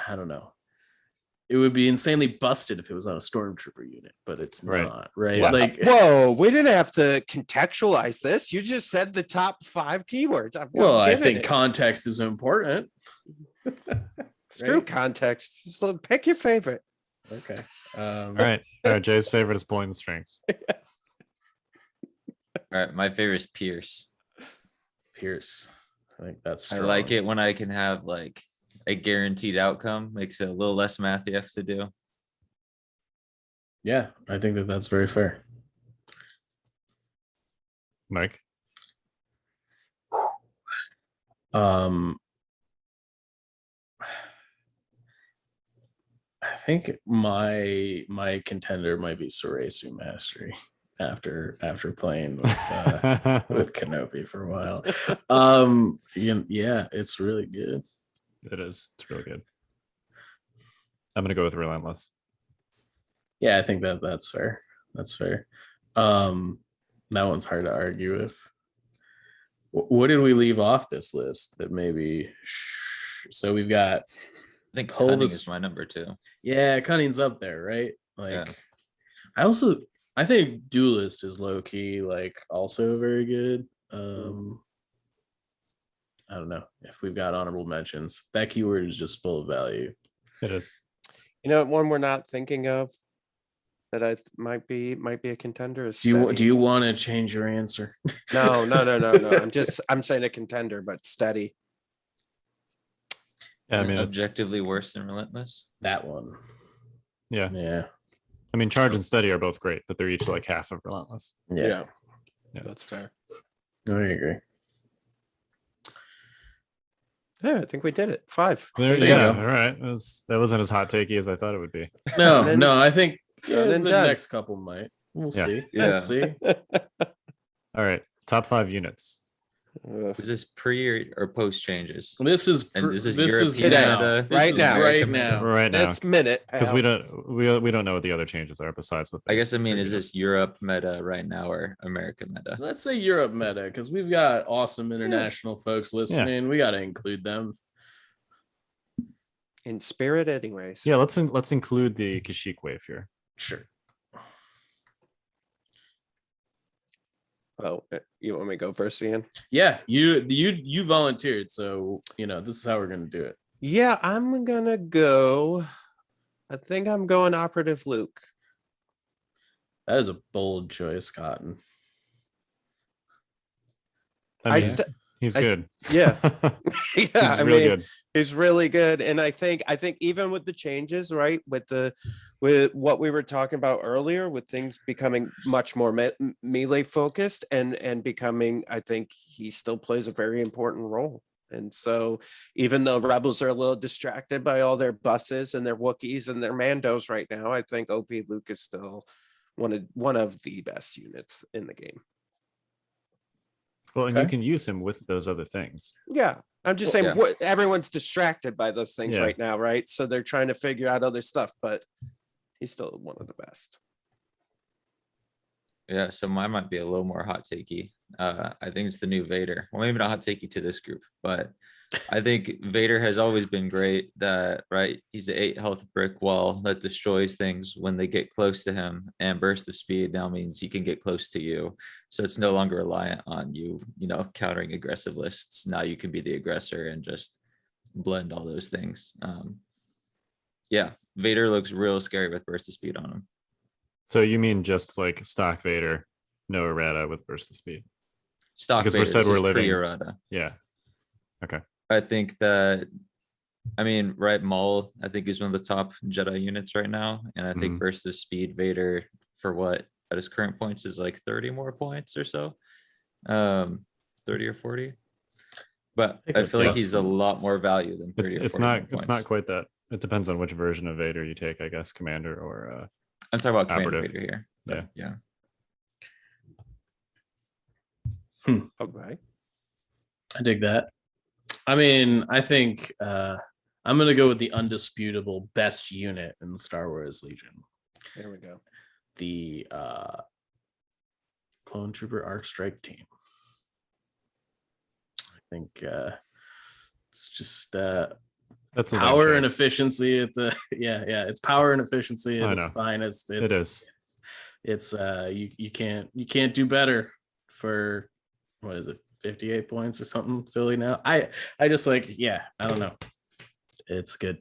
E: I don't know. It would be insanely busted if it was on a stormtrooper unit, but it's
B: Right.
E: not, right?
B: Yeah.
E: Like,
C: Whoa, we didn't have to contextualize this. You just said the top 5 keywords.
E: well, I
C: given
E: think
C: it.
E: context is important.
C: Screw
E: right?
C: context. Just pick your favorite.
E: Okay.
B: All right, Jay's favorite is pulling the strings.
D: all right, my favorite is Pierce.
E: Pierce. I think that's.
D: I like it when I can have like a guaranteed outcome. Makes it a little less math you have to do.
E: Yeah, I think that's very fair.
B: Mike.
E: I think my contender might be Soresu Mastery after playing with Kenobi for a while. Yeah, it's really good.
B: It is. It's really good. I'm gonna go with Relentless.
E: Yeah, I think that's fair. That's fair. That one's hard to argue with. What did we leave off this list that maybe? So we've got.
D: I think
E: Pull
D: cunning
E: this-
D: is my number 2.
E: Yeah, cunning's up there, right? Like,
D: Yeah.
E: I think duelist is low key, like, also very good. I don't know if we've got honorable mentions. That keyword is just full of value.
B: It is.
C: You know, one we're not thinking of that might be a contender is
E: Do
C: steady.
E: you want to change your answer?
C: No. I'm saying a contender, but steady.
B: Yeah, I
D: Is it
B: mean, it's,
D: objectively worse than Relentless.
E: That one.
B: yeah.
E: Yeah.
B: I mean, Charge and Steady are both great, but they're each like half of Relentless.
E: Yeah.
B: Yeah.
C: That's fair.
E: I agree.
C: Yeah, I think we did it. 5.
B: There,
E: you
B: yeah,
E: go.
B: all right. That wasn't as hot takey as I thought it would be.
E: No, I think
C: done
E: the
C: and done.
E: next couple might. We'll
B: Yeah.
E: see.
D: Yeah.
E: We'll see.
B: All right, top 5 units.
D: Is this pre or post changes?
E: This is
D: And this is
E: this is
D: European
E: now.
D: meta.
E: This
C: Right
E: is
C: now.
E: right
D: American meta.
E: now.
B: Right now,
C: This minute,
B: because we don't know what the other changes are besides what
D: I guess I mean, is
B: previous.
D: this Europe meta right now or America meta?
E: Let's say Europe meta, because we've got awesome international folks listening. We got to include them.
C: in spirit, anyways.
B: Yeah, let's include the Kashyyyk wave here.
E: Sure.
C: Oh, you want me to go first, Ian?
E: Yeah, you volunteered, so this is how we're gonna do it.
C: Yeah, I'm gonna go. I think I'm going Operative Luke.
E: That is a bold choice, Cotton.
B: I mean, he's good.
C: Yeah.
B: He's
C: Yeah, I
B: really
C: mean,
B: good.
C: he's really good, and I think even with the changes, right, with what we were talking about earlier, with things becoming much more melee focused and becoming, I think he still plays a very important role. And so, even though Rebels are a little distracted by all their buses and their Wookiees and their Mandos right now, I think OP Luke is still one of the best units in the game.
B: Well, and you
E: Okay.
B: can use him with those other things.
C: Yeah, I'm just saying,
D: Yeah.
C: everyone's distracted by those things
B: Yeah.
C: right now, right? So they're trying to figure out other stuff, but he's still one of the best.
D: Yeah, so mine might be a little more hot takey. I think it's the new Vader. Well, maybe not hot takey to this group, but I think Vader has always been great. He's the 8 health brick wall that destroys things when they get close to him, and burst of speed now means he can get close to you. So it's no longer reliant on you, countering aggressive lists. Now you can be the aggressor and just blend all those things. Yeah, Vader looks real scary with burst of speed on him.
B: So you mean just like stock Vader, no errata with burst of speed?
D: Stock
B: Because we
D: Vader
B: said
D: is
B: we're
D: just
B: living-
D: pre-errata.
B: Yeah. Okay.
D: I think that, Maul, I think is one of the top Jedi units right now. And I think
B: Mhm.
D: burst of speed Vader for what at his current points is like 30 more points or so. 30 or 40. But
E: think
D: I
E: it's
D: feel like
E: less
D: he's a
E: than-
D: lot more value than 30 or 40
B: It's
D: more
B: not
D: points.
B: quite that. It depends on which version of Vader you take, I guess, Commander or
D: I'm talking about Commander
B: Operative.
D: Vader here. But yeah.
C: Okay.
E: I dig that. I mean, I think I'm gonna go with the undisputable best unit in Star Wars Legion,
C: There we go.
E: the Clone Trooper Arc Strike team. I think it's just
B: that's a lame
E: power and
B: choice.
E: efficiency at the it's power and efficiency
B: I
E: at its
B: know.
E: finest.
B: It is.
E: It's you can't do better for what is it, 58 points or something silly now. I just I don't know. It's good.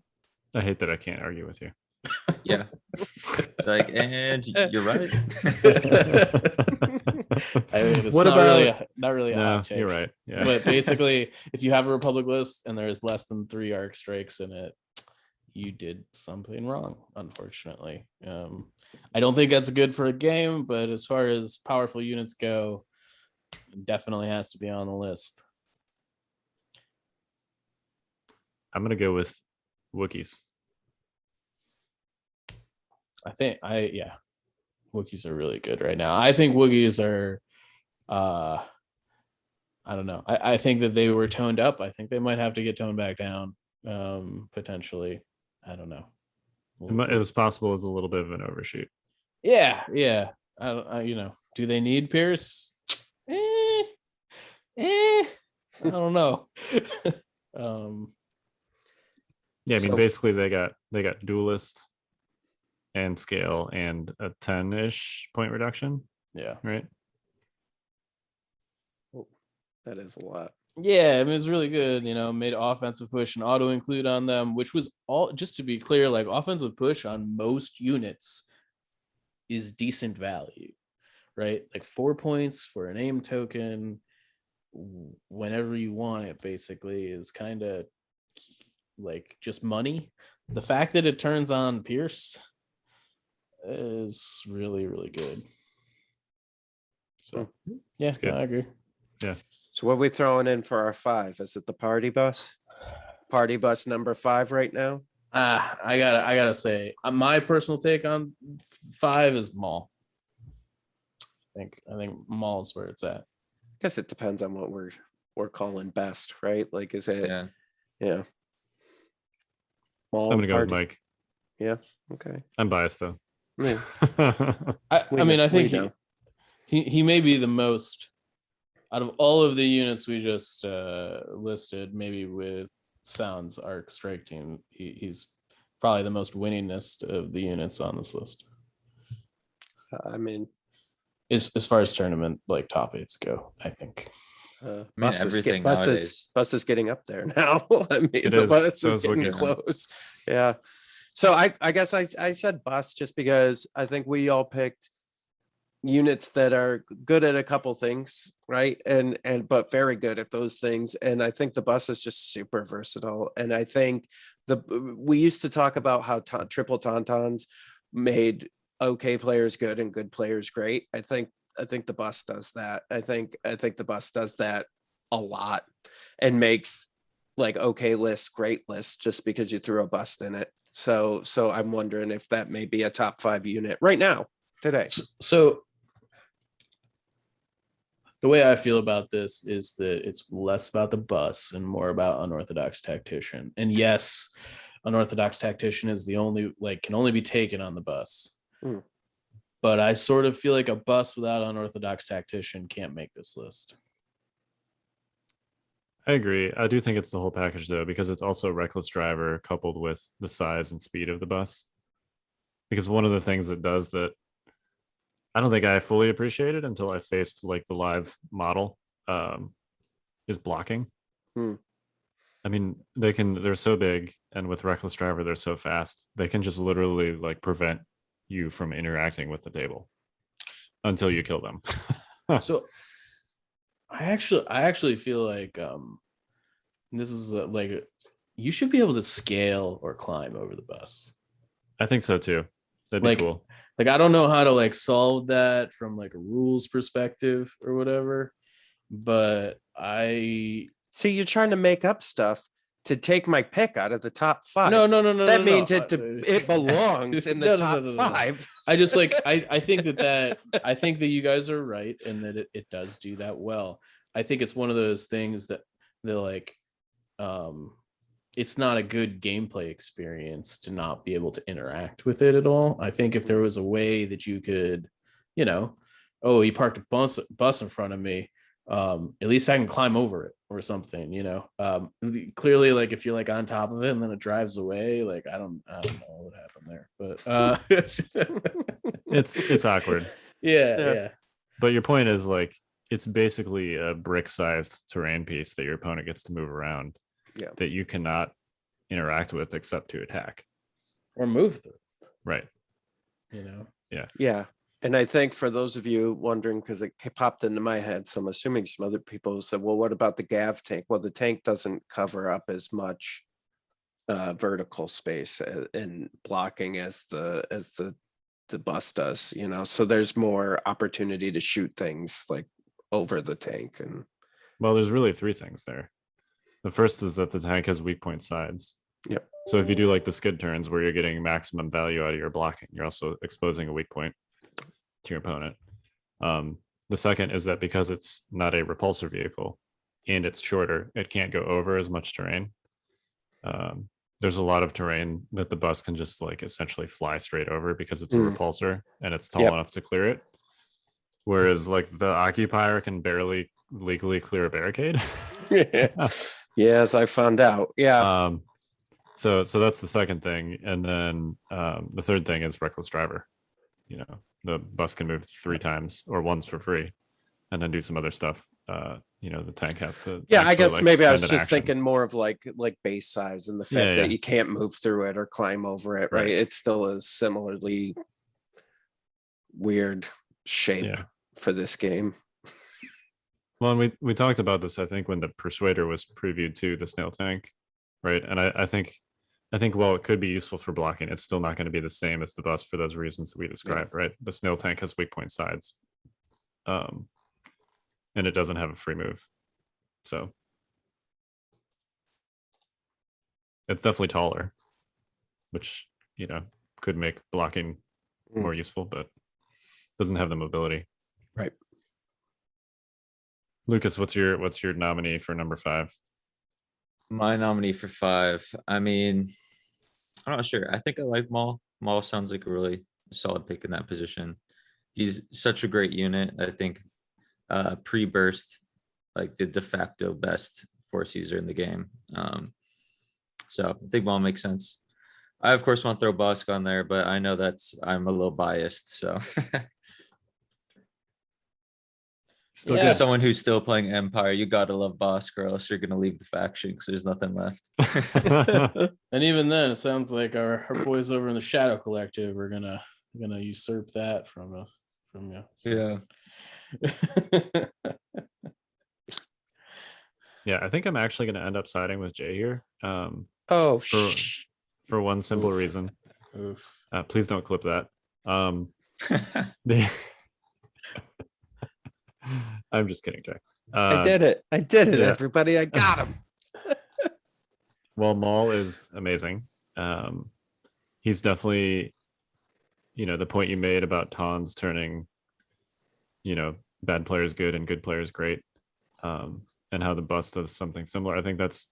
B: I hate that I can't argue with you.
D: Yeah. It's like, and you're right.
E: I mean, it's
B: What
E: not
B: about-
E: not really a
B: No,
E: hot take.
B: you're right. Yeah.
E: But basically, if you have a Republic list and there's less than 3 arc strikes in it, you did something wrong, unfortunately. I don't think that's good for a game, but as far as powerful units go, it definitely has to be on the list.
B: I'm gonna go with Wookiees.
E: I think Wookiees are really good right now. I think Wookiees are I don't know. I think that they were toned up. I think they might have to get toned back down. Potentially. I don't know.
B: It's possible it's a little bit of an overshoot.
E: Yeah. Do they need Pierce? I don't know.
B: Yeah, I mean,
C: So-
B: basically they got duelist and scale and a 10-ish point reduction,
E: Yeah.
B: right?
C: That is a lot.
E: Yeah, I mean, it was really good. Made offensive push and auto include on them, which was all, just to be clear, like offensive push on most units is decent value, right? Like 4 points for an aim token whenever you want it, basically, is kind of like just money. The fact that it turns on Pierce is really, really good. So, yeah,
B: good.
E: I agree.
B: Yeah.
C: So what are we throwing in for our 5? Is it the party bus? Party bus number 5 right now?
E: I gotta say, my personal take on 5 is Maul. I think Maul is where it's at.
C: I guess it depends on what we're calling best, right? Like, is it? Yeah.
B: I'm gonna go with Mike.
C: Yeah. Okay.
B: I'm biased though.
C: Yeah.
E: I think he may be the most out of all of the units we just listed, maybe with Sound's Arc Strike Team. He's probably the most winningest of the units on this list.
C: I mean,
E: as far as tournament like top 8s go, I think.
C: Bus is getting up there now. I mean, Bus is getting close. Yeah. So I guess I said Bus just because I think we all picked units that are good at a couple things, right? And but very good at those things. And I think the Bus is just super versatile. And I think we used to talk about how triple tauntauns made okay players good and good players great. I think the Bus does that. I think the Bus does that a lot and makes like okay list great list just because you threw a bust in it. So I'm wondering if that may be a top 5 unit right now today.
E: So the way I feel about this is that it's less about the Bus and more about Unorthodox Tactician. And yes, Unorthodox Tactician is the only, like, can only be taken on the Bus. But I sort of feel like a Bus without Unorthodox Tactician can't make this list.
B: I agree. I do think it's the whole package though, because it's also Reckless Driver coupled with the size and speed of the Bus. Because one of the things it does that I don't think I fully appreciated until I faced like the live model is blocking. I mean, they're so big, and with Reckless Driver, they're so fast. They can just literally like prevent you from interacting with the table until you kill them.
E: So I actually feel like this is like you should be able to scale or climb over the Bus.
B: I think so too. That'd be cool.
E: Like, I don't know how to like solve that from like a rules perspective or whatever, but I
C: see you're trying to make up stuff to take my pick out of the top 5.
E: No.
C: That means it belongs in the top 5.
E: I just like I think that you guys are right and that it does do that well. I think it's one of those things that they're like it's not a good gameplay experience to not be able to interact with it at all. I think if there was a way that you could, he parked a bus in front of me, at least I can climb over it or something, clearly, like if you're like on top of it and then it drives away, like I don't know what happened there, but
B: it's awkward.
E: Yeah.
B: But your point is like it's basically a brick-sized terrain piece that your opponent gets to move around.
C: Yeah.
B: That you cannot interact with except to attack
E: or move through.
B: Right.
C: Yeah. And I think for those of you wondering, because it popped into my head, so I'm assuming some other people said, well, what about the Gav tank? Well, the tank doesn't cover up as much vertical space and blocking as the Bus does, so there's more opportunity to shoot things like over the tank. And
B: well, there's really 3 things there. The first is that the tank has weak point sides.
C: Yep.
B: So if you do like the skid turns where you're getting maximum value out of your blocking, you're also exposing a weak point to your opponent. The second is that because it's not a repulsor vehicle and it's shorter, it can't go over as much terrain. There's a lot of terrain that the Bus can just like essentially fly straight over because it's a repulsor and it's tall enough to clear it. Whereas like the Occupier can barely legally clear a barricade.
C: Yeah, as I found out. Yeah.
B: So that's the second thing. And then the third thing is Reckless Driver. The Bus can move 3 times or once for free and then do some other stuff, the tank has to.
C: Yeah, I
B: actually,
C: guess
B: like,
C: maybe I was
B: spend an
C: just
B: action.
C: thinking more of like base size and the fact
B: Yeah,
C: that
B: yeah.
C: you can't move through it or climb over it, right?
B: Right.
C: It's still a similarly weird shape
B: Yeah.
C: for this game.
B: Well, and we talked about this, I think, when the Persuader was previewed to the snail tank, right? And I think while it could be useful for blocking, it's still not going to be the same as the bust for those reasons that we described, right? The snail tank has weak point sides, and it doesn't have a free move, so it's definitely taller, which could make blocking more useful, but doesn't have the mobility.
C: Right.
B: Lucas, what's your nominee for number 5?
D: My nominee for 5. I mean, I'm not sure. I think I like Maul. Maul sounds like a really solid pick in that position. He's such a great unit. I think pre-burst, like the de facto best force user in the game. So I think Maul makes sense. I of course want to throw Bosk on there, but I know I'm a little biased. So
B: Still
E: Yeah.
B: good.
D: someone who's still playing Empire, you gotta love Bosk, or else you're gonna leave the faction because there's nothing left.
E: And even then, it sounds like our boys over in the Shadow Collective are gonna usurp that from you.
D: Yeah.
B: Yeah, I think I'm actually going to end up siding with Jay here.
C: Oh,
B: For one simple
E: Oof.
B: reason.
E: Oof.
B: Please don't clip that. I'm just kidding, Jay.
C: I did it.
B: yeah.
C: Everybody. I got him.
B: Well, Maul is amazing. He's definitely, the point you made about Tons turning, bad players good and good players great, and how the bust does something similar. I think that's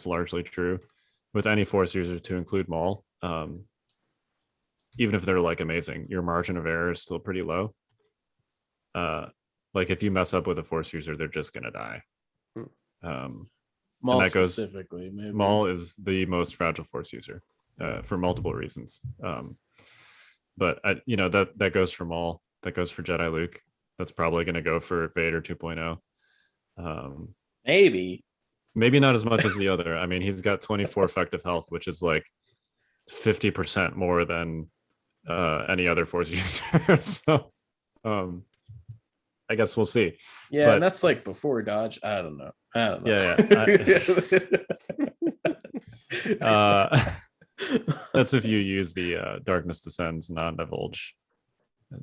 B: largely true with any force user, to include Maul. Even if they're like amazing, your margin of error is still pretty low. Like if you mess up with a force user, they're just gonna die.
E: Maul
B: that goes-
E: specifically, maybe.
B: Maul is the most fragile force user for multiple reasons. But that goes for Maul. That goes for Jedi Luke. That's probably going to go for Vader 2.0.
E: Maybe
B: Maybe not as much as the other. I mean, he's got 24 effective health, which is like 50% more than any other force user. So I guess we'll see.
E: Yeah,
B: But-
E: and that's like before dodge. I don't know.
B: Yeah. That's if you use the Darkness Descends non-divulge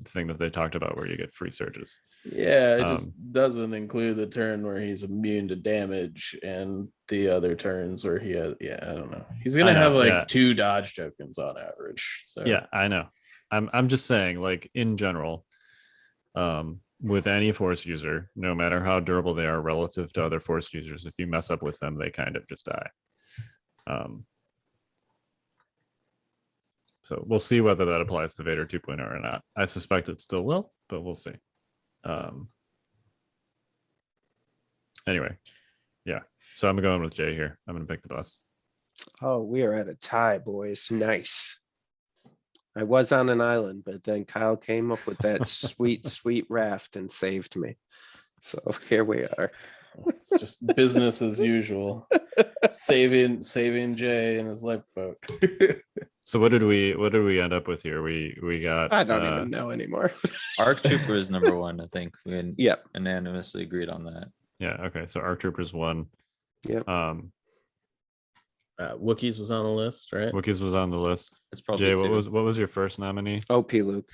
B: thing that they talked about, where you get free surges.
E: Yeah, it just doesn't include the turn where he's immune to damage and the other turns where he has. Yeah, I don't know. He's gonna have like 2 dodge tokens on average. So
B: yeah, I know. I'm just saying, like, in general, with any force user, no matter how durable they are relative to other force users, if you mess up with them, they kind of just die. So we'll see whether that applies to Vader 2.0 or not. I suspect it still will, but we'll see. Anyway, yeah. So I'm going with Jay here. I'm going to pick the bus.
C: Oh, we are at a tie, boys. Nice. I was on an island, but then Kyle came up with that sweet, sweet raft and saved me. So here we are.
E: it's just business as usual. Saving Jay and his lifeboat.
B: So what did we end up with here? We got
C: I don't even know anymore.
D: Arc Trooper is number 1. I think we
C: Yep.
D: unanimously agreed on that.
B: Yeah, okay. So Arc Troopers 1.
C: Yep.
E: Wookiees was on the list, right?
B: Wookiees was on the list.
D: It's probably
B: Jay,
D: 2.
B: what was your first nominee?
C: OP Luke.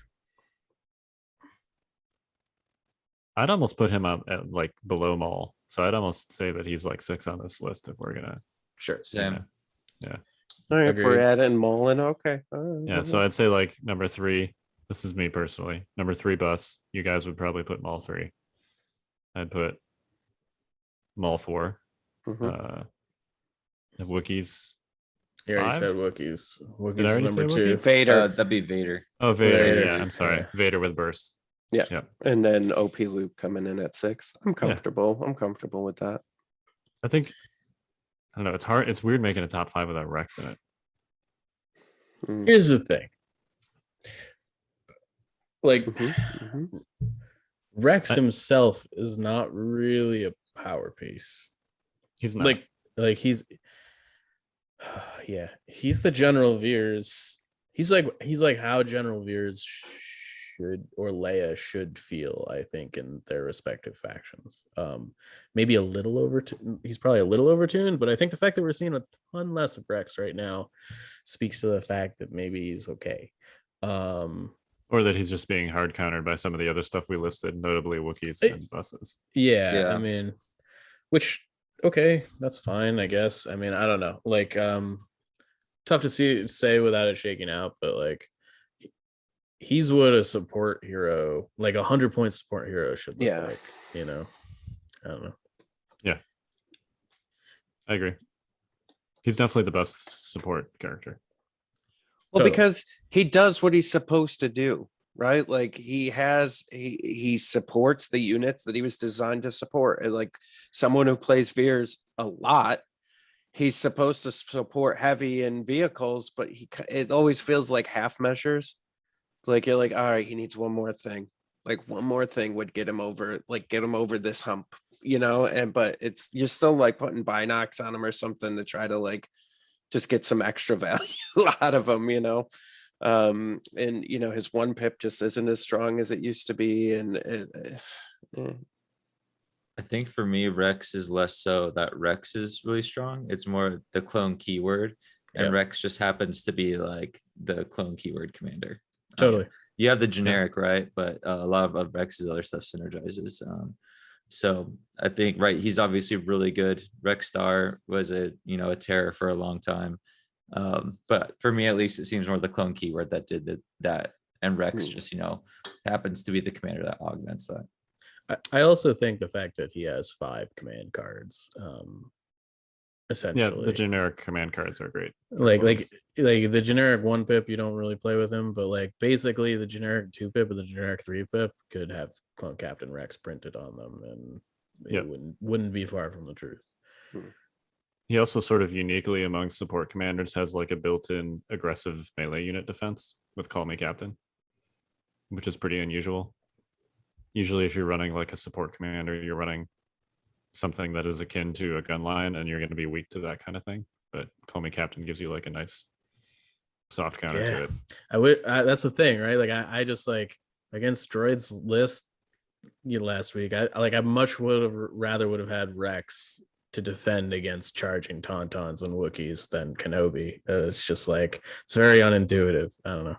B: I'd almost put him up at like below Maul. So I'd almost say that he's like 6 on this list if we're gonna.
C: Sure.
D: Same.
B: Yeah.
C: All right, if we're
E: Agreed.
C: adding Mullen, okay.
B: Yeah. So I'd say like number 3. This is me personally. Number 3 bus. You guys would probably put Maul 3. I'd put Maul 4.
C: Mhm.
B: The Wookiees.
E: You already
B: 5?
E: said Wookiees. Wookiees
B: Did I already
E: was number
B: say
E: 2.
B: Wookiees?
C: Vader,
D: That'd be Vader.
B: Oh, Vader.
E: Vader.
B: Yeah, I'm sorry.
E: Yeah.
B: Vader with burst.
C: and then OP Luke coming in at 6. I'm comfortable. I'm comfortable with that.
B: I think, I don't know. It's hard. It's weird making a top 5 without Rex in it.
C: Mm.
E: Here's the thing. Like
C: Mhm, mhm.
E: Rex himself is not really a power piece.
B: He's not.
E: Like he's yeah, he's the General Veers. He's like how General Veers should, or Leia should feel, I think, in their respective factions. Maybe a little he's probably a little overtuned, but I think the fact that we're seeing a ton less of Rex right now speaks to the fact that maybe he's okay.
B: Or that he's just being hard countered by some of the other stuff we listed, notably Wookiees and buses.
E: Yeah, I mean, which, okay, that's fine, I guess. I mean, I don't know. Like, tough to say without it shaking out, but like, he's what a support hero, like 100-point support hero should look like, you know? I don't know.
B: Yeah. I agree. He's definitely the best support character.
C: Well, because he does what he's supposed to do, right? Like he supports the units that he was designed to support. And like someone who plays Veers a lot, he's supposed to support heavy in vehicles, but it always feels like half measures. Like you're like, all right, he needs one more thing. Like one more thing would get him over this hump, you know? But you're still like putting binocs on him or something to try to like just get some extra value out of him, you know? And you know, his one pip just isn't as strong as it used to be. And
D: I think for me, Rex is less so that Rex is really strong. It's more the clone keyword, and Rex just happens to be like the clone keyword commander.
E: Totally.
D: You have the generic, right? But a lot of Rex's other stuff synergizes. So I think, right, he's obviously really good. Rex Star was a terror for a long time. But for me, at least, it seems more the clone keyword that did that. And Rex just, happens to be the commander that augments that.
E: I also think the fact that he has 5 command cards, essentially.
B: Yeah, the generic command cards are great.
E: Like the generic 1 pip, you don't really play with him, but like basically the generic 2 pip or the generic 3 pip could have Clone Captain Rex printed on them, and it wouldn't be far from the truth.
B: He also sort of uniquely among support commanders has like a built-in aggressive melee unit defense with Call Me Captain, which is pretty unusual. Usually if you're running like a support commander, you're running something that is akin to a gun line and you're going to be weak to that kind of thing. But Call Me Captain gives you like a nice soft counter to it.
E: That's the thing, right? Like I just like against Droid's list last week, I much would have had Rex to defend against charging Tauntauns and Wookiees than Kenobi. It's just like, it's very unintuitive. I don't know.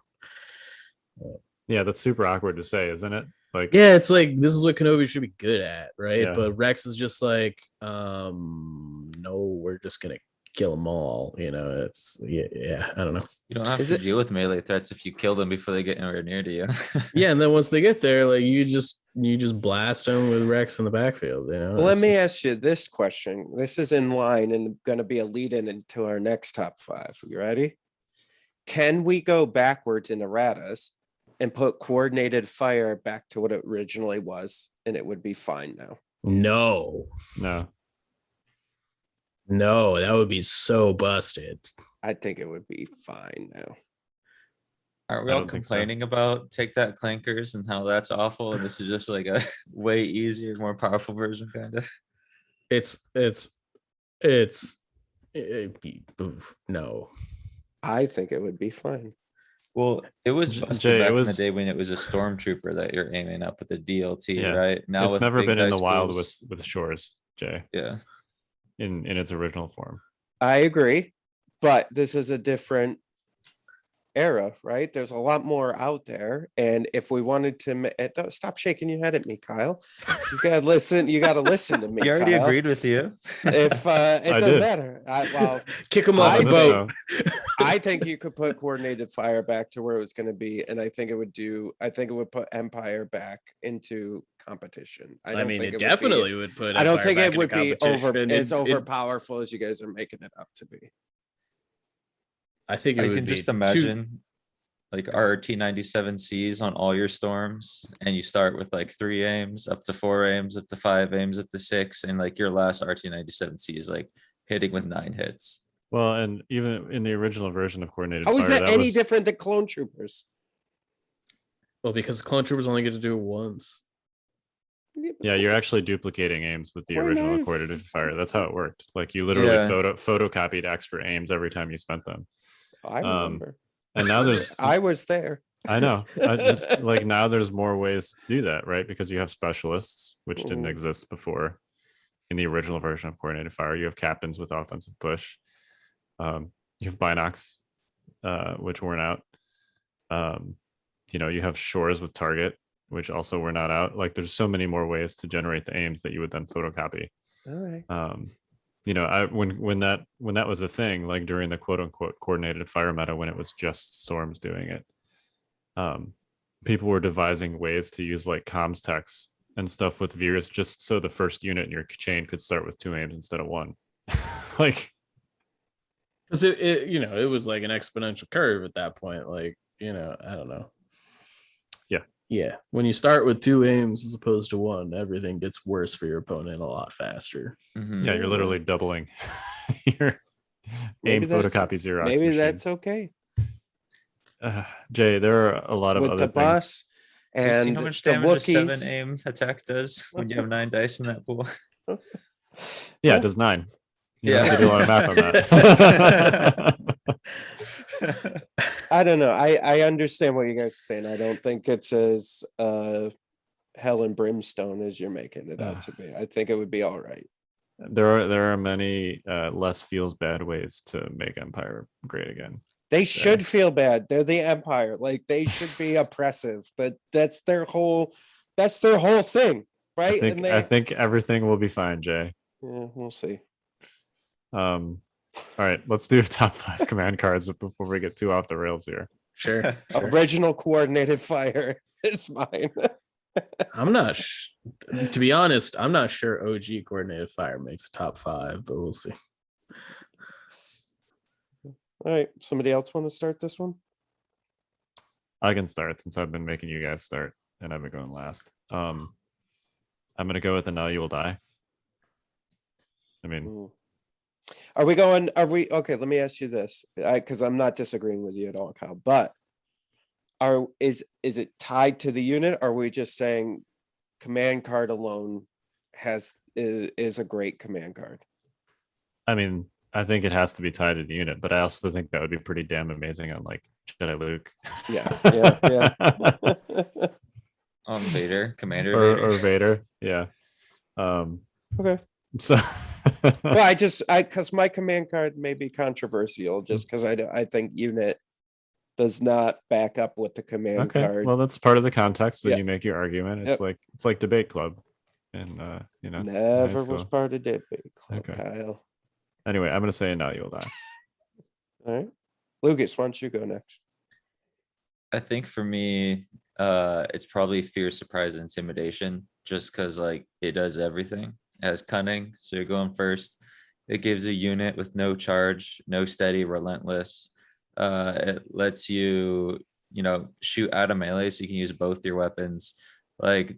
B: Yeah, that's super awkward to say, isn't it? Like,
E: yeah, it's like this is what Kenobi should be good at, right?
B: Yeah.
E: But Rex is just like, no, we're just gonna kill them all. You know, it's I don't know.
D: You don't have to deal with melee threats if you kill them before they get anywhere near to you.
E: Yeah, and then once they get there, like you just blast them with Rex in the backfield. You know.
C: Well, let me ask you this question. This is in line and going to be a lead-in into our next top 5. You ready? Can we go backwards in erratas and put coordinated fire back to what it originally was, and it would be fine now?
E: No, that would be so busted.
C: I think it would be fine now.
D: Aren't we all complaining about Take That Clankers and how that's awful, and this is just like a way easier, more powerful version, kind of?
E: No.
C: I think it would be fine.
D: Well, it was busted back in the day when it was a stormtrooper that you're aiming up with a DLT, right? Now
B: it's never been in the wild with Shores, Jay.
D: Yeah.
B: In its original form.
C: I agree, but this is a different era, right? There's a lot more out there, and if we wanted to stop shaking your head at me, Kyle. You gotta listen to me.
D: He already
C: Kyle.
D: agreed with you.
C: If it doesn't matter,
E: kick him off the boat.
C: I think you could put coordinated fire back to where it was going to be, and I think it would put Empire back into competition. I don't think
E: it definitely would put.
C: I don't think it would be as over powerful as you guys are making it up to be.
E: I think
D: I can just imagine like RT-97Cs on all your storms, and you start with like 3 aims up to 4 aims up to 5 aims up to 6, and like your last RT-97C is like hitting with 9 hits.
B: Well, and even in the original version of coordinated
C: how is that any different than Clone Troopers?
E: Well, because Clone Troopers only get to do it once.
B: Yeah, you're actually duplicating aims with the
C: Why
B: original
C: not?
B: coordinated fire. That's how it worked. Like you literally
D: Yeah.
B: photocopied extra aims every time you spent them.
C: I remember.
B: And now there's
C: I was there.
B: I know. I just like now there's more ways to do that, right? Because you have specialists, which didn't
C: Mhm.
B: exist before in the original version of coordinated fire. You have captains with offensive push. You have binocs, which weren't out. You have shores with target, which also were not out. Like there's so many more ways to generate the aims that you would then photocopy.
C: All right.
B: When that was a thing, like during the quote unquote coordinated fire meta, when it was just storms doing it, people were devising ways to use like comms techs and stuff with veers just so the first unit in your chain could start with 2 aims instead of 1. Like,
E: because it was like an exponential curve at that point. Like, I don't know. Yeah. When you start with 2 aims as opposed to 1, everything gets worse for your opponent a lot faster.
D: Mhm.
B: Yeah, you're literally doubling your aim photocopy Xerox
C: Maybe
B: machine.
C: that's okay.
B: Jay, there are a lot of
C: With
B: other
C: the
B: things.
C: bus
D: You see
C: and
D: how much
C: the
D: damage a 7
C: Wookiees.
D: aim attack does when you have 9 dice in that pool?
B: Yeah, it does 9. You don't
D: Yeah.
B: have to do a lot of math on that.
C: I don't know. I understand what you guys are saying. I don't think it's as hell and brimstone as you're making it out to be. I think it would be all right.
B: There are many less feels bad ways to make Empire great again.
C: They should feel bad. They're the Empire. Like they should be oppressive. But that's their whole thing, right?
B: I think everything will be fine, Jay.
C: Yeah, we'll see.
B: All right, let's do top 5 command cards before we get too off the rails here.
E: Sure.
C: Original coordinated fire is mine.
E: I'm not, to be honest, I'm not sure OG coordinated fire makes a top 5, but we'll see.
C: All right. Somebody else want to start this one?
B: I can start since I've been making you guys start and I've been going last. I'm gonna go with the Now You Will Die. I mean,
C: are we okay? Let me ask you this, because I'm not disagreeing with you at all, Kyle. But is it tied to the unit? Or are we just saying command card alone is a great command card?
B: I mean, I think it has to be tied to the unit, but I also think that would be pretty damn amazing on like Jedi Luke.
C: Yeah.
D: On Vader, Commander
B: or Vader. Yeah.
C: Okay.
B: So
C: well, because my command card may be controversial just because I think unit does not back up with the command card.
B: Well, that's part of the context when you make your argument. It's like debate club, and
C: never was part of debate club, Kyle.
B: Anyway, I'm gonna say Now You Will Die.
C: All right, Lucas, why don't you go next?
D: I think for me, it's probably fear, surprise, and intimidation, just because like it does everything. It has cunning, so you're going first. It gives a unit with no charge, no steady, relentless. It lets you, shoot out of melee, so you can use both your weapons. Like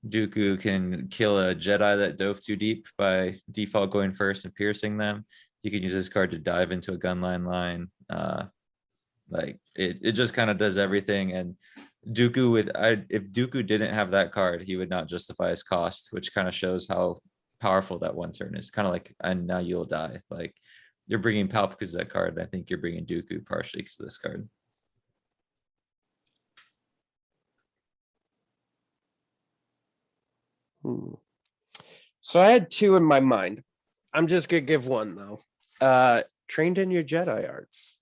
D: Dooku can kill a Jedi that dove too deep by default going first and piercing them. You can use this card to dive into a gunline line. Like it just kind of does everything. And Dooku if Dooku didn't have that card, he would not justify his cost, which kind of shows how powerful that one turn is. Kind of like, and now you'll die. Like you're bringing Palp because of that card. I think you're bringing Dooku partially because of this card.
C: So I had 2 in my mind. I'm just gonna give one though. Trained in your Jedi arts.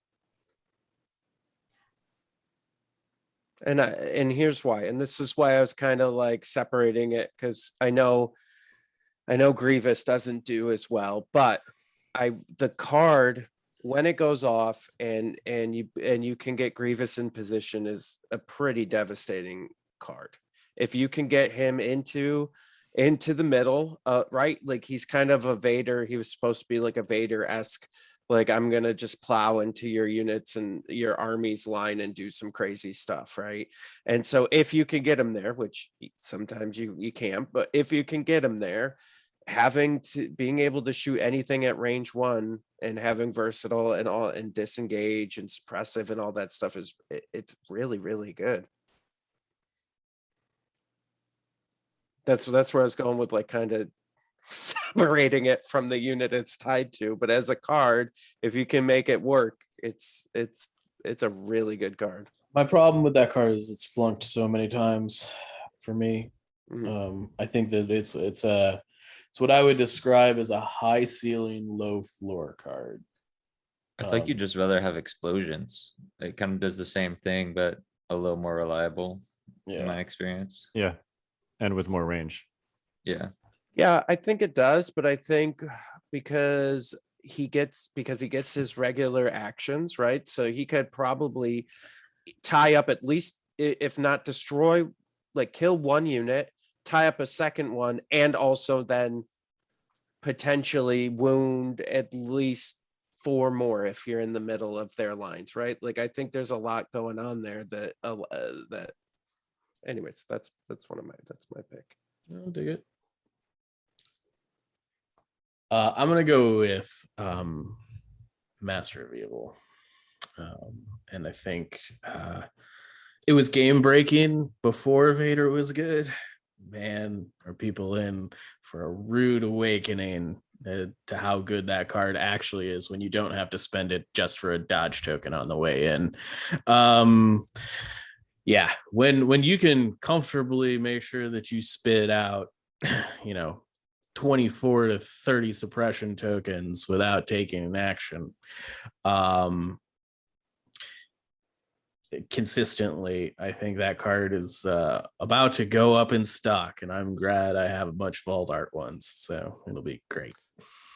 C: And here's why. And this is why I was kind of like separating it, because I know Grievous doesn't do as well, but the card when it goes off and you can get Grievous in position is a pretty devastating card. If you can get him into the middle, right? Like he's kind of a Vader. He was supposed to be like a Vader-esque, like I'm gonna just plow into your units and your army's line and do some crazy stuff, right? And so if you can get him there, which sometimes you can't, but if you can get him there, being able to shoot anything at range 1 and having versatile and disengage and suppressive and all that stuff it's really, really good. That's where I was going with, like, kind of separating it from the unit it's tied to. But as a card, if you can make it work, it's a really good card.
E: My problem with that card is it's flunked so many times for me. I think that it's what I would describe as a high ceiling, low floor card.
D: I think you'd just rather have explosions. It kind of does the same thing, but a little more reliable in my experience.
B: Yeah. And with more range.
D: Yeah.
C: Yeah, I think it does, but I think because he gets his regular actions, right? So he could probably tie up, at least, if not destroy, like kill one unit, tie up a second one, and also then potentially wound at least 4 more if you're in the middle of their lines, right? Like, I think there's a lot going on there that anyways, that's my pick.
E: I'll dig it. I'm gonna go with Master of Evil, and I think it was game breaking before Vader was good. Man, are people in for a rude awakening to how good that card actually is when you don't have to spend it just for a dodge token on the way in. Yeah, when you can comfortably make sure that you spit out, 24 to 30 suppression tokens without taking an action consistently, I think that card is about to go up in stock, and I'm glad I have a bunch of Vault Art ones, so it'll be great.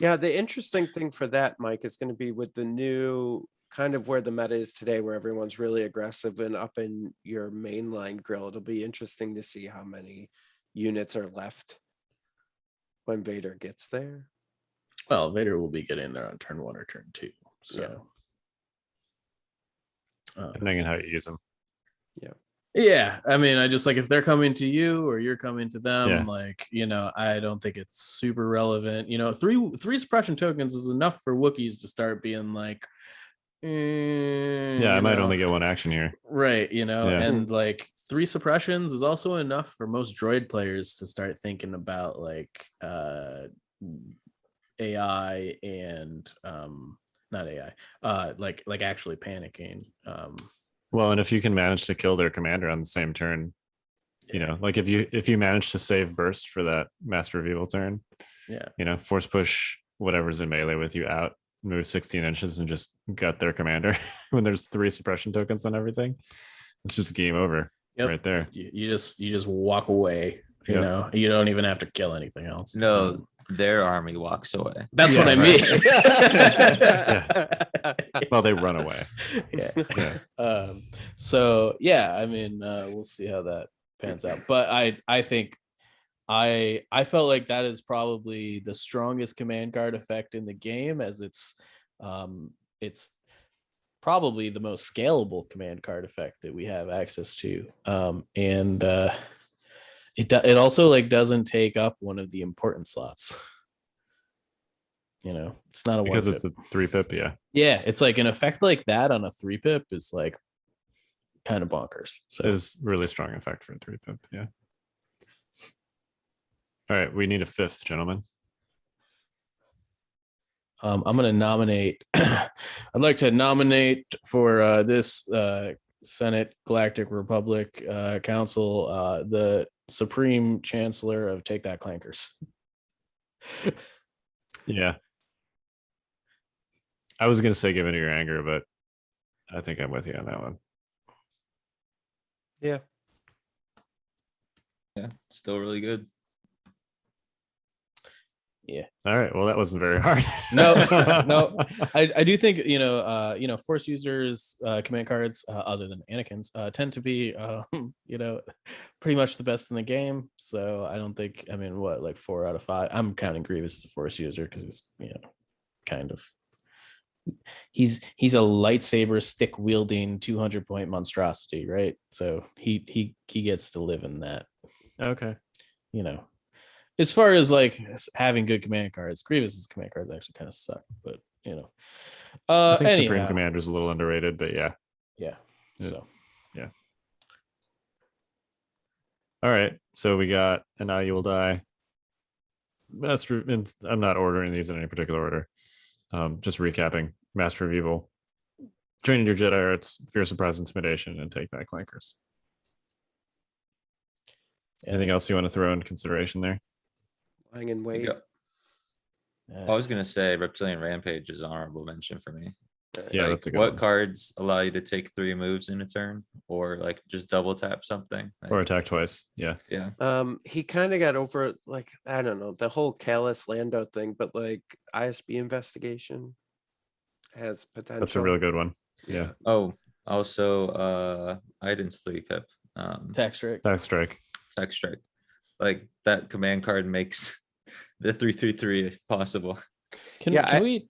C: Yeah, the interesting thing for that, Mike, is going to be with the new kind of where the meta is today, where everyone's really aggressive and up in your mainline grill. It'll be interesting to see how many units are left when Vader gets there.
E: Well, Vader will be getting there on turn 1 or turn 2, so
B: Depending on how you use them.
E: Yeah, I mean, I just like, if they're coming to you or you're coming to them,
B: Yeah.
E: like, I don't think it's super relevant. Three suppression tokens is enough for Wookiees to start being like,
B: I might only get one action here.
E: right, and like 3 suppressions is also enough for most droid players to start thinking about like AI and not AI, like actually panicking.
B: Well, and if you can manage to kill their commander on the same turn, like if you manage to save burst for that Master of Evil turn, force push whatever's in melee with you out, move 16 inches and just gut their commander when there's 3 suppression tokens on everything. It's just game over right there.
E: You just walk away. You don't even have to kill anything else.
D: No, their army walks away.
E: That's what I mean.
B: Well, they run away.
E: So I mean, we'll see how that pans out. But I think I felt like that is probably the strongest command card effect in the game, as it's probably the most scalable command card effect that we have access to. And it also like doesn't take up one of the important slots. It's not a
B: because
E: 1
B: it's a 3-pip.
E: Yeah, it's like an effect like that on a 3-pip is like kind of bonkers. So
B: it is really strong effect for a 3-pip. Yeah. All right, we need a 5th, gentlemen.
E: I'm going to nominate. I'd like to nominate for this Senate Galactic Republic Council the Supreme Chancellor of Take That Clankers.
B: Yeah. I was going to say give into your anger, but I think I'm with you on that one.
C: Yeah,
D: Still really good.
E: Yeah.
B: All right. Well, that wasn't very hard.
E: No. I do think Force users command cards other than Anakin's tend to be pretty much the best in the game. So I don't think, like 4 out of 5. I'm counting Grievous as a Force user because he's kind of he's a lightsaber stick wielding 200-point monstrosity, right? So he gets to live in that.
B: Okay.
E: As far as like having good command cards, Grievous's command cards actually kind of suck, but
B: I think Supreme Commander is a little underrated, but yeah.
E: So
B: Yeah. All right, so we got And Now You Will Die. Master, I'm not ordering these in any particular order. Just recapping: Master of Evil, Training Your Jedi Arts, Fear, Surprise, Intimidation, and Take Back Clankers. Anything else you want to throw in consideration there?
C: Lying in wait.
D: I was gonna say Reptilian Rampage is an honorable mention for me.
B: Yeah,
D: Like,
B: that's a good
D: what
B: one.
D: cards allow you to take 3 moves in a turn, or like just double tap something?
B: Or
D: Like,
B: attack twice. Yeah.
D: yeah,
C: He kind of got over, like, I don't know, the whole Callus Lando thing, but like ISB investigation has potential.
B: That's a really good one. Yeah.
D: Oh, also Iden's 3 pip.
E: Tax strike.
B: Attack Strike.
D: Tech strike. Like that command card makes the 3/3 possible.
E: Can
C: Yeah,
E: we?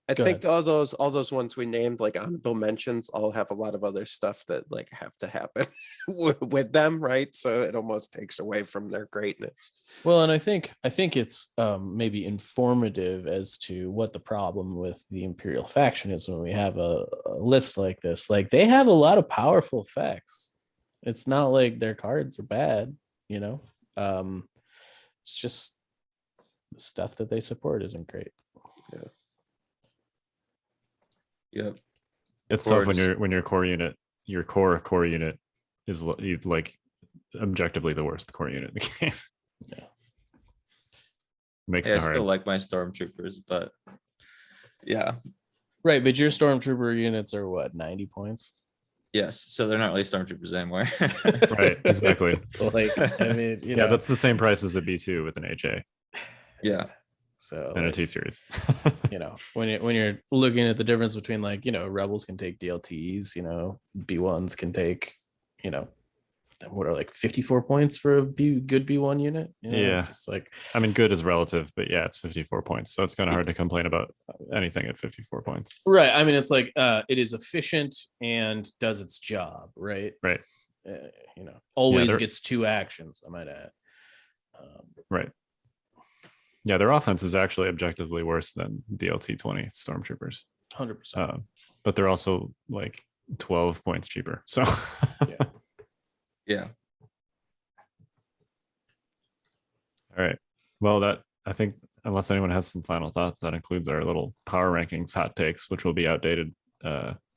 C: I
E: Go
C: think
E: ahead.
C: all those ones we named, like honorable mentions, all have a lot of other stuff that like have to happen with them, right? So it almost takes away from their greatness.
E: Well, and I think it's maybe informative as to what the problem with the Imperial faction is when we have a list like this. Like, they have a lot of powerful effects. It's not like their cards are bad, you know. It's just the stuff that they support isn't great.
D: Yep.
B: It's tough when
D: course.
B: your core unit, your core unit is like objectively the worst core unit in the game.
E: Yeah.
B: Makes
D: Yeah, I
B: it hard.
D: still like my stormtroopers, but yeah.
E: Right, but your stormtrooper units are what, 90 points?
D: Yes. So they're not really stormtroopers anymore.
B: Right, exactly.
E: Like, I mean, you
B: Yeah,
E: know,
B: that's the same price as a B2 with an HA
D: Yeah.
E: so
B: and a
E: like,
B: T series.
E: you know, when you're looking at the difference between, like, you know, rebels can take DLTs, you know, B1s can take, you know, what are like 54 points for a good B1 unit, you know?
B: Yeah.
E: It's just like,
B: I mean, good is relative, but yeah, it's 54 points. So it's kind of hard to complain about anything at 54 points.
E: right, I mean, it's like it is efficient and does its job, right?
B: Right.
E: You know, always
B: they're-
E: gets 2 actions, I might add.
B: Right. Yeah, their offense is actually objectively worse than DLT 20 Stormtroopers.
E: 100%.
B: But they're also like 12 points cheaper. So
E: Yeah.
D: Yeah.
B: All right. Well, that I think unless anyone has some final thoughts, that includes our little power rankings hot takes, which will be outdated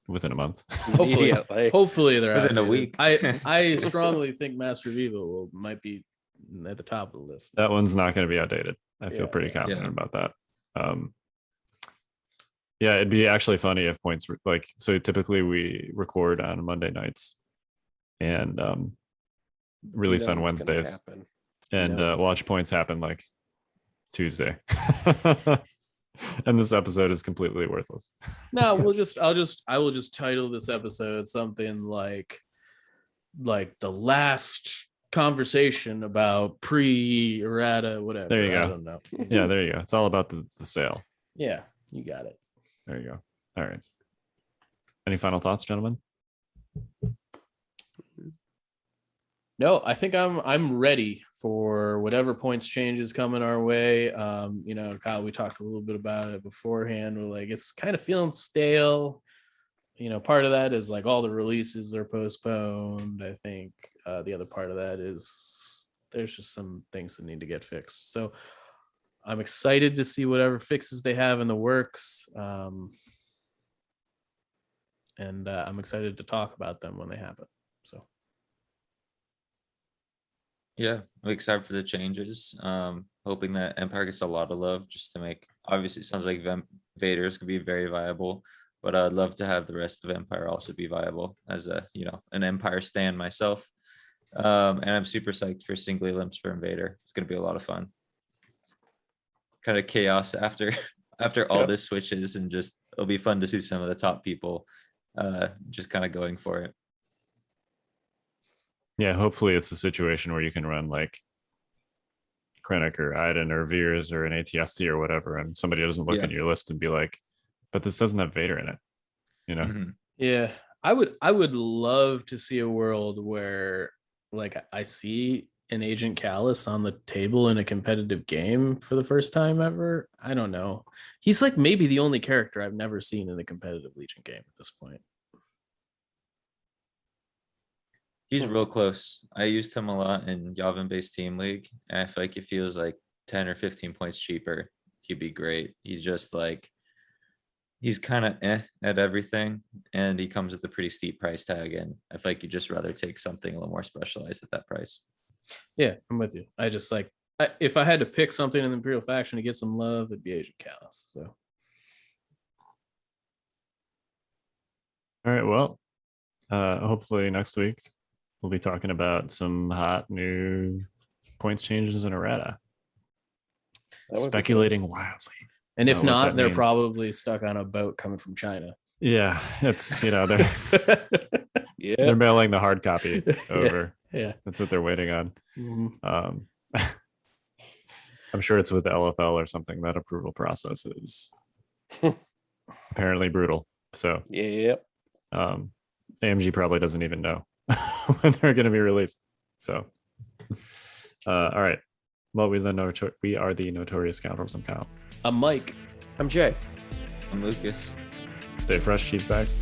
B: within a month.
C: Immediately.
E: Hopefully they're
D: Within a
E: outdated.
D: week.
E: I strongly think Master of Evil might be at the top of the list.
B: That one's not going to be outdated. I feel
E: Yeah,
B: pretty
E: yeah.
B: confident
D: Yeah.
B: about that. Yeah, it'd be actually funny if points were like, so typically we record on Monday nights and release
C: You
B: on
C: know what's gonna
B: Wednesdays,
C: happen.
B: and
C: No, it's
B: watch points happen like Tuesday. And this episode is completely worthless.
E: No, I will just title this episode something like the last conversation about pre-errata, whatever.
B: There you
E: I
B: go.
E: don't know.
B: Yeah, there you go. It's all about the sale.
E: Yeah, you got it.
B: There you go. All right. Any final thoughts, gentlemen?
E: No, I think I'm ready for whatever points changes coming our way. You know, Kyle, we talked a little bit about it beforehand. We're like, it's kind of feeling stale. You know, part of that is like all the releases are postponed. I think the other part of that is there's just some things that need to get fixed. So I'm excited to see whatever fixes they have in the works. And I'm excited to talk about them when they happen. So.
D: Yeah, I'm excited for the changes. Hoping that Empire gets a lot of love just to make, obviously it sounds like Vader's could be very viable, but I'd love to have the rest of Empire also be viable as a, you know, an Empire stan myself. And I'm super psyched for Singly Limps for Invader. It's gonna be a lot of fun. Kind of chaos after all this switches, and just it'll be fun to see some of the top people just kind of going for it.
B: Yeah, hopefully it's a situation where you can run like Krennic or Iden or Veers or an ATST or whatever, and somebody doesn't look
D: Yeah.
B: at your list and be like, but this doesn't have Vader in it. You know?
D: Mhm.
E: Yeah, I would love to see a world where like I see an Agent Callus on the table in a competitive game for the first time ever. I don't know. He's like maybe the only character I've never seen in a competitive Legion game at this point.
D: He's real close. I used him a lot in Yavin based team league. And I feel like if he was like 10 or 15 points cheaper, he'd be great. He's just like, he's kind of at everything. And he comes with a pretty steep price tag. And I feel like you'd just rather take something a little more specialized at that price.
E: Yeah, I'm with you. I just like, if I had to pick something in the Imperial faction to get some love, it'd be Agent Chaos. So.
B: All right. Well, hopefully next week we'll be talking about some hot new points changes in errata. Speculating wildly.
E: And if not, they're
B: means.
E: Probably stuck on a boat coming from China.
B: Yeah, it's they're they're mailing the hard copy over.
E: Yeah.
B: That's what they're waiting on.
E: Mhm.
B: I'm sure it's with LFL or something. That approval process is apparently brutal. So AMG probably doesn't even know when they're going to be released. So all right. Well, we are the Notorious Scoundrels. I'm Kyle.
E: I'm Mike.
C: I'm Jay.
D: I'm Lucas.
B: Stay fresh, cheese bags.